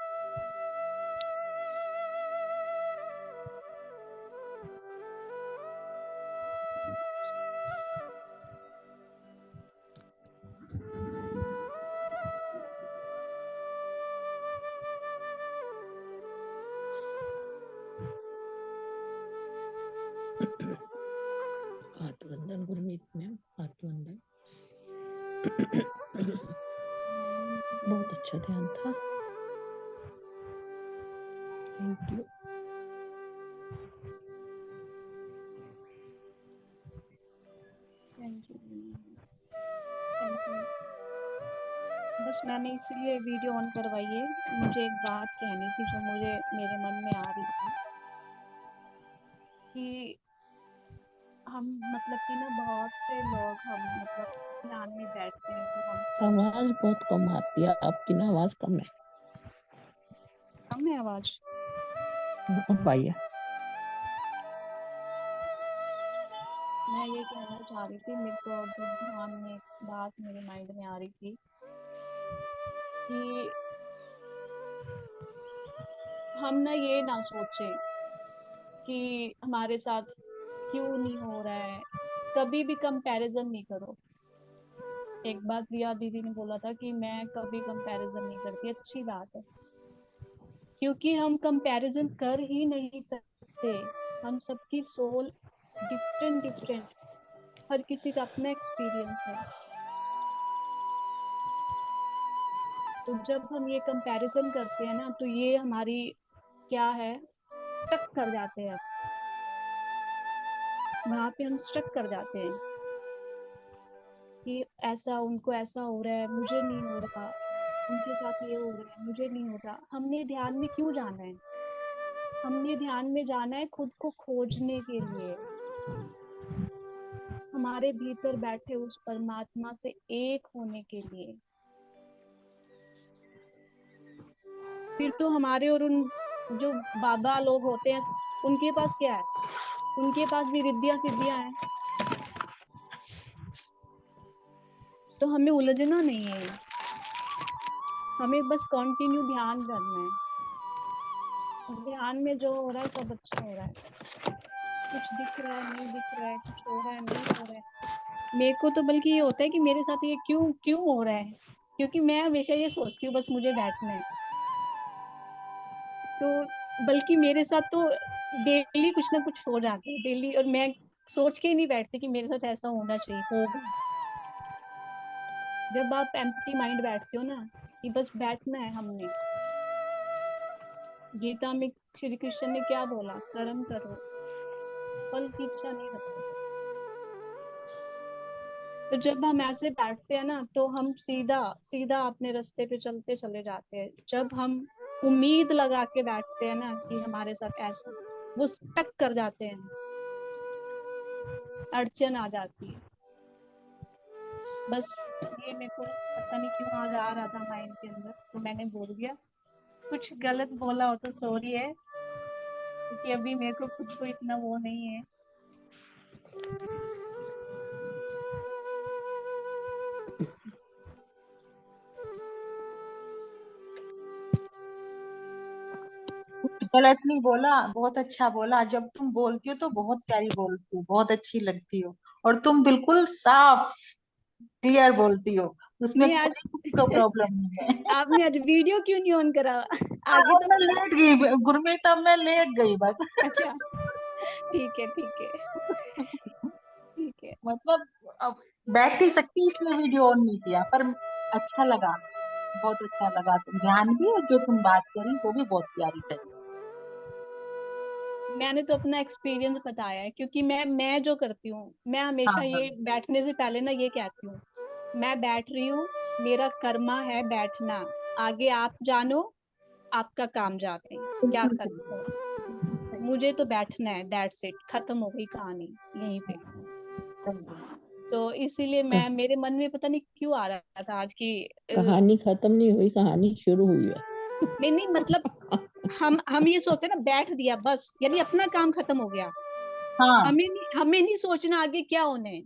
हाथ वंदन गुरमीत मैम, हाथ वंदन। बहुत अच्छा ध्यान था, thank you. Thank you, thank you. बस मैंने इसीलिए वीडियो ऑन करवाई है, मुझे एक बात कहनी थी जो मुझे मेरे मन में आ रही थी कि हम मतलब कि ना बहुत से लोग हम मतलब ध्यान में बैठते हैं तो हम आवाज बहुत कम आती है आपकी ना, आवाज कम है। कम है आवाज। अब आई है। मैं ये कहना चाह रही थी, मेरे को जब ध्यान में एक बात मेरे माइंड में आ रही थी कि हम ना ये ना सोचें कि हमारे साथ क्यों नहीं हो रहा है। कभी भी कंपैरिजन नहीं करो। एक बार प्रिया दीदी ने बोला था कि मैं कभी कंपैरिजन नहीं करती, अच्छी बात है, क्योंकि हम कंपैरिजन कर ही नहीं सकते। हम सबकी सोल डिफरेंट, हर किसी का अपना एक्सपीरियंस है। तो जब हम ये कंपैरिजन करते हैं ना तो ये हमारी क्या है, स्टक कर जाते हैं। वहां पे हम स्टक कर जाते हैं कि ऐसा उनको ऐसा हो रहा है, मुझे नहीं हो रहा, उनके साथ ये हो रहा है, मुझे नहीं हो रहा। हमने ध्यान में क्यों जाना है? हमने ध्यान में जाना है खुद को खोजने के लिए, हमारे भीतर बैठे उस परमात्मा से एक होने के लिए। फिर तो हमारे और उन जो बाबा लोग होते हैं उनके पास क्या है? उनके पास भी रिद्धियां सिद्धियां हैं। तो हमें उलझना नहीं है, हमें बस कंटिन्यू ध्यान करना है। और ध्यान में जो हो रहा है सब अच्छा हो रहा है। कुछ दिख रहा है, नहीं दिख रहा है, कुछ हो रहा है, नहीं हो रहा है, मेरे को तो बल्कि ये होता है कि मेरे साथ ये क्यों क्यों हो रहा है, क्योंकि मैं हमेशा ये सोचती हूँ बस मुझे बैठना है। तो बल्कि मेरे साथ तो डेली कुछ ना कुछ हो जाता है डेली, और मैं सोच के ही नहीं बैठती कि मेरे साथ ऐसा होना चाहिए, होगा। जब आप एम्प्टी माइंड बैठते हो ना कि बस बैठना है हमने, गीता में श्री कृष्ण ने क्या बोला, कर्म करो, फल की इच्छा नहीं रखो। तो जब हम ऐसे बैठते हैं ना तो हम सीधा सीधा अपने रास्ते पे चलते चले जाते हैं। जब हम उम्मीद लगा के बैठते हैं ना कि हमारे साथ ऐसा, वो स्टक कर जाते हैं, अड़चन आ जाती है। बस ये मेरे को पता नहीं क्यों आज आ रहा था माइंड के अंदर, तो मैंने बोल दिया। कुछ गलत बोला हो तो सॉरी है, क्योंकि अभी मेरे को खुद को इतना वो नहीं है। गलत नहीं बोला, बहुत अच्छा बोला। जब तुम बोलती हो तो बहुत प्यारी बोलती हो, बहुत अच्छी लगती हो, और तुम बिल्कुल साफ क्लियर बोलती हो, उसमें नहीं आज कोई तो प्रॉब्लम नहीं है। आपने आज वीडियो क्यों नहीं ऑन करा? आगे अब तो मैं लेट गई गुरमीत, अब मैं लेट गई बस। अच्छा, ठीक है ठीक है ठीक है। मतलब अब बैठ ही सकती इसलिए वीडियो ऑन नहीं किया, पर अच्छा लगा, बहुत अच्छा लगा। तुम ध्यान भी, और जो तुम बात करी वो भी बहुत प्यारी करी। मैंने तो अपना एक्सपीरियंस बताया है, क्योंकि मैं जो करती हूँ, मैं हमेशा हाँ ये बैठने से पहले ना ये कहती हूँ, मैं बैठ रही हूँ, मेरा कर्मा है बैठना, आगे आप जानो, आपका काम जाने क्या बिल्कुल सही करना है। सही मुझे तो बैठना है, दैट्स इट, खत्म हो गई कहानी यहीं पे। सही। तो इसीलिए क- मैं, मेरे मन में पता नहीं क्यों आ रहा था आज की कहानी खत्म नहीं हुई, कहानी शुरू हुई है। नहीं नहीं, मतलब हम ये सोचते हैं ना, बैठ दिया बस, यानी अपना काम खत्म हो गया। हाँ हमें नहीं सोचना आगे क्या होना है।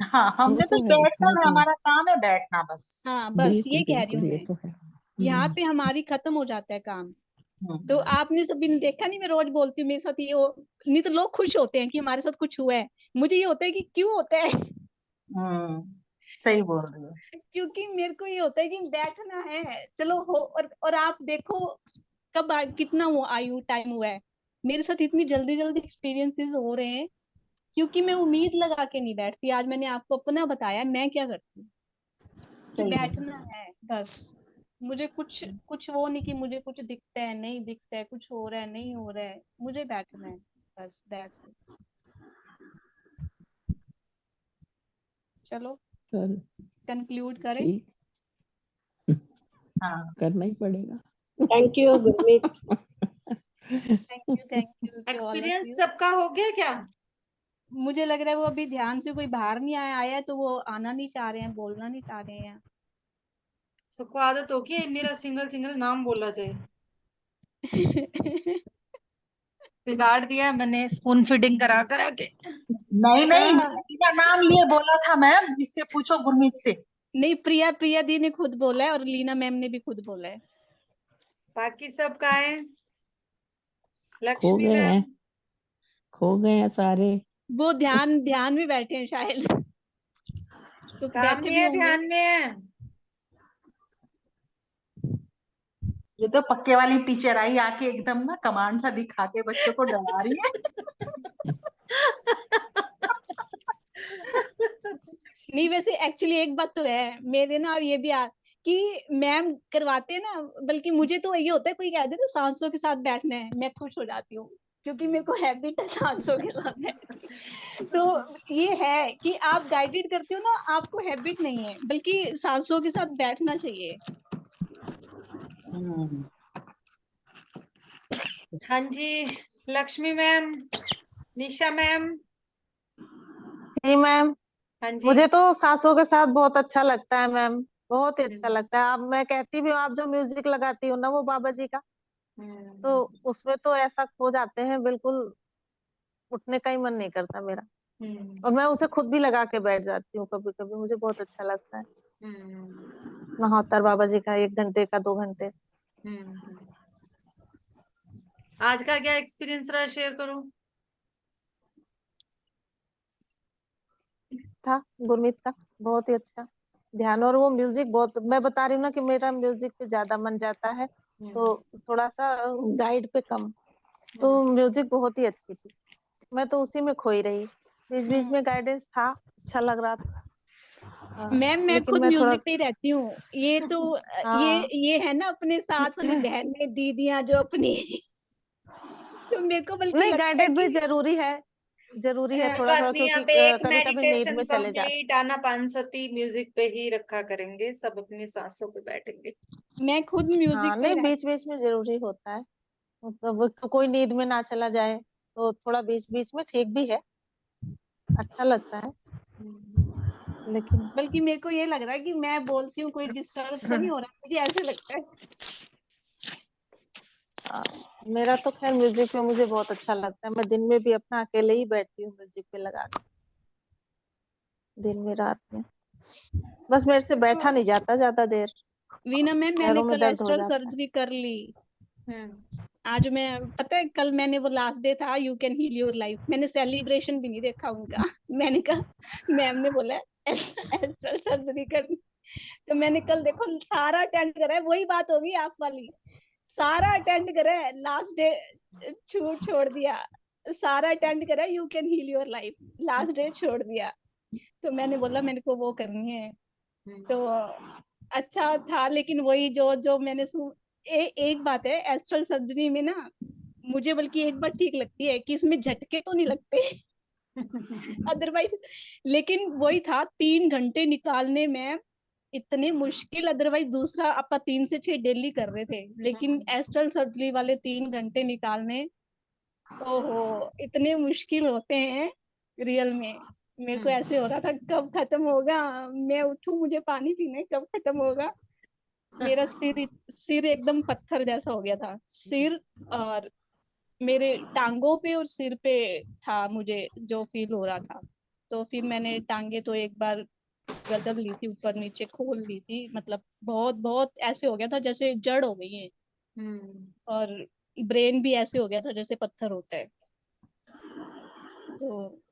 हाँ, वो हमने तो तो है, बैठना वो है, तो है। हमारा काम है बैठना बस। हाँ बस बिल्कुल ये कह रही बिल्कुल, हूँ ये मैं, तो है। यहाँ पे हमारी खत्म हो जाता है काम। तो हम्म, आपने सभी ने देखा नहीं, मैं रोज बोलती हूँ मेरे साथ ये हो, नहीं तो लोग खुश होते हैं कि हमारे साथ कुछ हुआ है, मुझे ये होता है कि क्यों होता है हम्म, सही बोल रही हो। क्योंकि मेरे को ये होता है कि बैठना है, चलो हो। और आप देखो कब कितना वो आयु टाइम हुआ है, मेरे साथ इतनी जल्दी जल्दी एक्सपीरियंसेस हो रहे हैं, क्योंकि मैं उम्मीद लगा के नहीं बैठती। आज मैंने आपको अपना बताया मैं क्या करती हूँ, कि सही बोल बैठना है बस। मुझे कुछ कुछ वो नहीं कि मुझे कुछ दिखता है नहीं दिखता है, कुछ हो रहा है नहीं हो रहा है, मुझे बैठना है बस, दैट्स इट। चलो चल कंक्लूड करें। ठीक, हाँ, करना ही पड़ेगा। Thank you Gurmeet. Thank you to all of experience you. सबका हो गया क्या? मुझे लग रहा है वो अभी ध्यान से कोई बाहर नहीं आया है, तो वो आना नहीं चाह रहे हैं, बोलना नहीं चाह रहे हैं सबको आदत होगी मेरा सिंगल सिंगल नाम बोला जाए। बिगाड़ दिया मैंने स्पून फीडिंग करा करा के। नहीं नहीं, हाँ, मैंने बिना नाम लिए बोला था मैम, इससे पूछो गुरमीत से। नहीं प्रिया प्रिया दी ने खुद बोला है, और लीना मैम ने भी खुद बोला है। बाकी सब कहाँ है? खो लक्ष्मी गए मैम? हैं, खो गए हैं सारे। वो ध्यान ध्यान में बैठे हैं शायद तो काम बैठे में भी है, होंगे। ध्यान में है। ये तो पक्के वाली टीचर आई, आके एकदम ना कमांड सा दिखा के बच्चों को डरा रही है। नहीं वैसे एक्चुअली एक बात तो है मेरे ना, ये भी कि मैम करवाते हैं ना, बल्कि मुझे तो ये होता है कोई कह दे ना सांसों के साथ बैठना है, मैं खुश हो जाती हूँ, क्योंकि मेरे को हैबिट है सांसों के साथ बैठने की। तो ये है कि आप गाइडेड करते हो ना, आपको हैबिट नहीं है, बल्कि सांसों के साथ बैठना चाहिए। हम्म, हाँ जी, लक्ष्मी मैम, निशा मैम। जी मैम, हाँ जी। मुझे तो सांसों के साथ बहुत अच्छा लगता है मैम, बहुत ही अच्छा हम्म, लगता है। अब मैं कहती भी हूँ, आप जो म्यूजिक लगाती हो ना वो बाबा जी का, हम्म, तो उसमें तो ऐसा खो जाते हैं, बिल्कुल उठने का ही मन नहीं करता मेरा। और मैं उसे खुद भी लगा के बैठ जाती हूँ कभी कभी, मुझे बहुत अच्छा लगता है। हम्म, महाअवतार बाबा जी का 1 घंटे का 2 घंटे। हम्म। आज का क्या एक्सपीरियंस रहा, शेयर करो। था गुरमीत का, बहुत ही अच्छा ध्यान। और वो म्यूजिक बहुत, मैं बता रही हूँ ना कि मेरा म्यूजिक पे ज्यादा मन जाता है, तो थोड़ा सा गाइड पे कम। तो म्यूजिक बहुत ही अच्छी थी, मैं तो उसी में खोई रही। बीच बीच में गाइडेंस था, अच्छा लग रहा था। मैम मैं लेकिन खुद मैं थोड़ा म्यूजिक पे ही रहती हूँ। ये तो हाँ ये है ना अपने साथ वाली बहनें दीदियां जो अपनी तो मेरे को बल्कि नहीं, लगता है गाइडेड भी कि जरूरी है कोई थोड़ा बात थोड़ा, नहीं, क्योंकि अब एक कभी कभी नींद मेडिटेशन में चले जाते। कंप्लीट आनापानसती म्यूजिक पे ही रखा करेंगे, सब अपनी सांसों पे बैठेंगे। मैं खुद म्यूजिक हाँ पे ही नहीं, बीच रहती बीच में जरूरी होता है, मतलब तो कोई नींद में ना चला जाए, तो थोड़ा बीच बीच में ठीक भी है, अच्छा लगता है। लेकिन हूँ। बल्कि मेरे को ये लग रहा है कि मैं बोलती हूँ कोई डिस्टर्ब तो नहीं हो रहा, मुझे ऐसे लगता है। आ, मेरा तो खैर म्यूजिक में मुझे बहुत अच्छा लगता है। मैं दिन में भी अपना अकेले ही बैठती हूँ म्यूजिक पे लगा के, दिन में रात में। बस मेरे से बैठा नहीं जाता ज्यादा देर, वीना मैम मैंने पैरों में कल दर्द हो एस्ट्रल जाता है। सर्जरी कर ली। आज मैं, पता है कल मैंने, वो लास्ट डे था you can heal your life, मैंने सेलिब्रेशन भी नहीं देखा उनका। मैंने कहा मैम ने बोला एस्ट्रल सर्जरी करनी, तो मैंने कल देखो सारा अटेंड करा है। वही बात होगी आप वाली, सारा अटेंड करा है, लास्ट डे छूट छोड़ दिया। सारा अटेंड करा you can heal your life, last day छोड़ दिया। तो मैंने बोला मेरे को वो करनी है, तो अच्छा था। लेकिन वही जो जो मैंने एक बात है एस्ट्रल सर्जरी में ना, मुझे बल्कि एक बात ठीक लगती है कि इसमें झटके तो नहीं लगते अदरवाइज। लेकिन वही था 3 घंटे निकालने में इतने मुश्किल, अदरवाइज दूसरा आपका 3 से 6 डेली कर रहे थे, लेकिन एस्ट्रल सर्जरी वाले 3 घंटे निकालने, ओहो इतने मुश्किल होते हैं रियल में। मेरे को ऐसे हो रहा था कब खत्म होगा, मैं उठूं मुझे पानी पीने, कब खत्म होगा। मेरा सिर एकदम पत्थर जैसा हो गया था, सिर और मेरे टांगों पे और सिर पे था मुझे जो फील हो रहा था। तो फिर मैंने टांगे तो एक बार बदल ली थी, ऊपर नीचे खोल ली थी, मतलब बहुत बहुत ऐसे हो गया था जैसे जड़ हो गई है। और ब्रेन भी ऐसे हो गया था जैसे पत्थर होता है। तो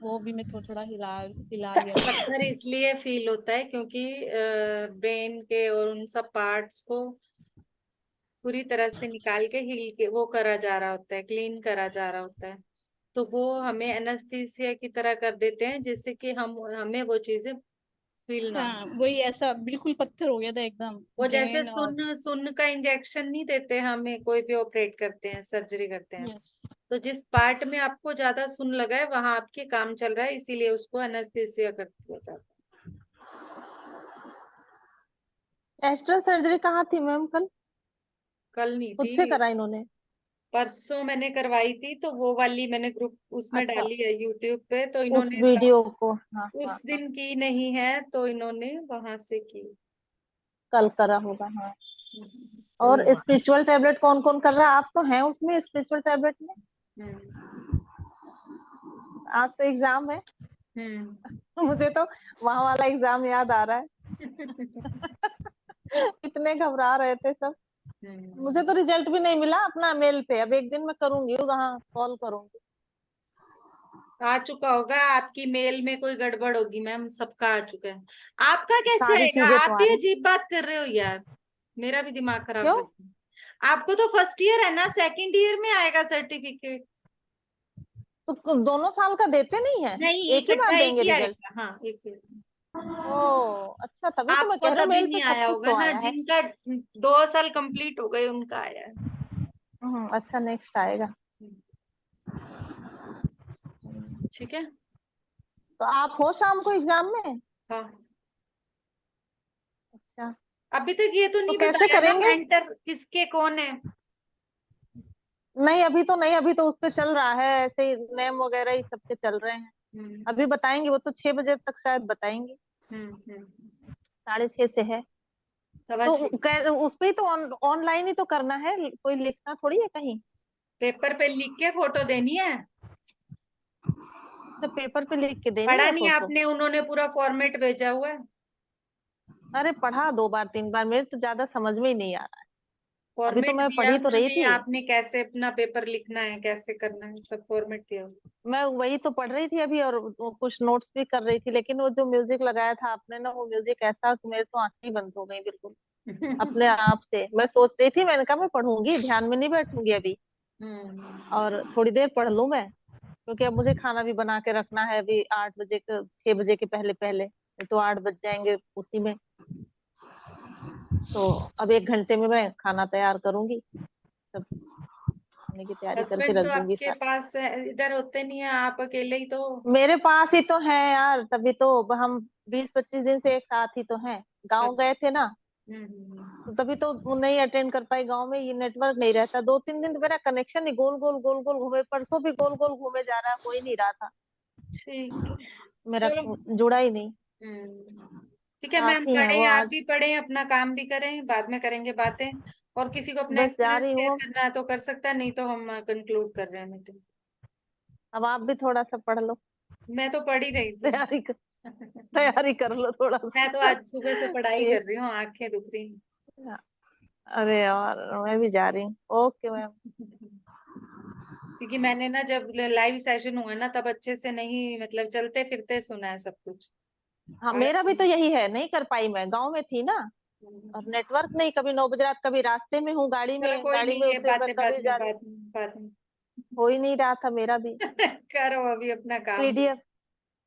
वो भी मैं थोड़ा थोड़ा हिला लिया था। पत्थर इसलिए फील होता है क्योंकि ब्रेन के और उन सब पार्ट्स को पूरी तरह से निकाल के हील के वो करा जा रहा होता है, क्लीन करा जा रहा होता है। तो वो हमें एनेस्थीसिया की तरह कर देते हैं, जिससे कि हमें वो चीजें फील ना हाँ हो। वही ऐसा बिल्कुल पत्थर हो गया था एकदम वो जैसे ब्रेन। और सुन का इंजेक्शन नहीं देते हमें, कोई भी ऑपरेट करते हैं, सर्जरी करते हैं, यस, तो जिस पार्ट में आपको ज्यादा सुन लगा है वहां आपके काम चल रहा है, इसीलिए उसको एनेस्थीसिया कर दिया जाता है। एस्ट्रल सर्जरी कहाँ थी मैम कल? कल नहीं खुद से थी, करा इन्होंने? परसों मैंने करवाई थी, तो वो वाली मैंने ग्रुप उसमें अच्छा, डाली है यूट्यूब पे, तो उस इन्होंने वीडियो को, हाँ हाँ उस हाँ, दिन की नहीं है तो इन्होंने वहां से की। कल करा होगा हाँ। और हम्म। स्पिरिचुअल टैबलेट कौन कौन कर रहा है? आप तो हैं उसमें स्पिरिचुअल टैबलेट में? आज तो एग्जाम है मुझे तो वहां वाला एग्जाम याद आ रहा है इतने घबरा रहे थे सब। मुझे तो रिजल्ट भी नहीं मिला अपना मेल पे। अब एक दिन मैं करूंगी, वहां कॉल करूंगी। आ चुका होगा आपकी मेल में, कोई गड़बड़ होगी मैम, सबका आ चुका है। आपका कैसे सारी आएगा? चीजें आप भी तुम्हारी। अजीब बात कर रहे हो यार, मेरा भी दिमाग खराब क्यों? कर दिया। आपको तो फर्स्ट ईयर है ना, सेकंड ईयर में आएगा सर्टिफिकेट। तो दोनों साल का देते नहीं है? नहीं, एक ही बार इकट्ठा एक देंगे ही रिजल्ट? आएगा, हाँ एक ही। ओ अच्छा, तभी तो मैं आपको कह रही हूँ तभी मेल पे नहीं सब आया कुछ होगा तो ना, आया है। जिनका 2 साल कंप्लीट हो गए उनका आया है। अच्छा, नेक्स्ट आएगा। ठीक है। तो आप हो शाम को एग्जाम में? हाँ, अच्छा, अभी तक ये तो तो नहीं कैसे बताया ना करेंगे? मेंटर किसके कौन है। नहीं अभी तो नहीं, अभी तो उस पे चल रहा है, ऐसे ही नेम वगैरह ही सबके चल रहे हैं। अभी बताएंगे, वो तो 6 बजे तक शायद बताएंगे, 6:30 से है। तो 6:15 उस पे ही तो ऑनलाइन ही तो करना है, कोई लिखना थोड़ी है कहीं। पेपर पे लिख के फोटो देनी है। तो पेपर पे लिख के देनी पढ़ा है नहीं फोटो? आपने? उन्होंने पूरा फॉर्मेट भेजा हुआ है। अरे पढ़ा 2 बार 3 बार, मेरे तो ज्यादा समझ में ही नहीं आ रहा है। अभी तो फॉर्मेट मैं दिया पढ़ी तो रही उन्होंने, थी, आपने कैसे अपना पेपर लिखना है, कैसे करना है, सब फॉर्मेट दिया। मैं वही तो पढ़ रही थी अभी, और वो कुछ नोट्स भी कर रही थी, लेकिन वो जो म्यूजिक लगाया था आपने ना, वो म्यूजिक ऐसा कि मेरे तो आंखें ही बंद हो गई बिल्कुल अपने आप से। मैं सोच रही थी, मैंने कहा मैं पढ़ूंगी, ध्यान में नहीं बैठूंगी अभी, और थोड़ी देर पढ़ लूं मैं, क्योंकि अब मुझे खाना भी बना के रखना है अभी 8 बजे के, 6 बजे के पहले पहले, नहीं तो 8 बज जाएंगे उसी में। तो अब 1 घंटे में मैं खाना तैयार करूंगी, सब खाने की तैयारी करके हस्बैंड रख तो दूंगी आपके सारा। पास इधर होते नहीं है, आप अकेले ही तो। मेरे पास ही तो है यार, तभी तो हम 20-25 दिन से एक साथ ही तो हैं। गांव गए थे ना, तो तभी तो वो नहीं अटेंड कर पाई, गांव में ये नेटवर्क नहीं रहता। 2-3 दिन तो मेरा कनेक्शन ही गोल गोल गोल गोल घूमे, परसों भी गोल गोल घूमे जा रहा है, हो ही नहीं रहा था ठीक है, मेरा, चलो। जुड़ा ही नहीं। ठीक है मैम, साथ ही हैं वो पढ़ें, आप आज। भी पढ़ें, अपना काम भी करें, बाद में करेंगे बातें। और किसी को अपना बस जा एक्सपीरियंस रही शेयर हूँ, करना है तो कर सकता है, नहीं तो हम कंक्लूड कर रहे हैं मीटिंग। अब आप भी थोड़ा सा पढ़ लो, मैं तो पढ़ ही रही थी। तैयारी कर, तैयारी कर लो थोड़ा मैं तो सा। आज सुबह से पढ़ाई कर ठीक, रही हूँ, आंखें दुख रही अरे यार मैं भी जा रही हूँ, ओके मैम। हैं। क्योंकि मैंने ना जब लाइव सेशन हुआ ना, तब अच्छे से नहीं, मतलब चलते फिरते सुना है सब कुछ। हाँ आज मेरा भी तो यही है, नहीं कर पाई, मैं गांव में थी ना, और नेटवर्क नहीं, कभी 9 बज रात, कभी रास्ते में हूँ गाड़ी चलो में, कोई गाड़ी नहीं, में ये उतरे मैं बातें कभी बाद में, जा रही हूँ, बाद में। हो ही नहीं रहा था मेरा भी। करो अभी अपना काम। पीडीएफ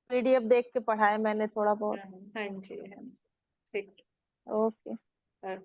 पीडीएफ देख के पढ़ाया मैंने थोड़ा बहुत। हाँ जी, हाँ जी, ठीक ओके। है।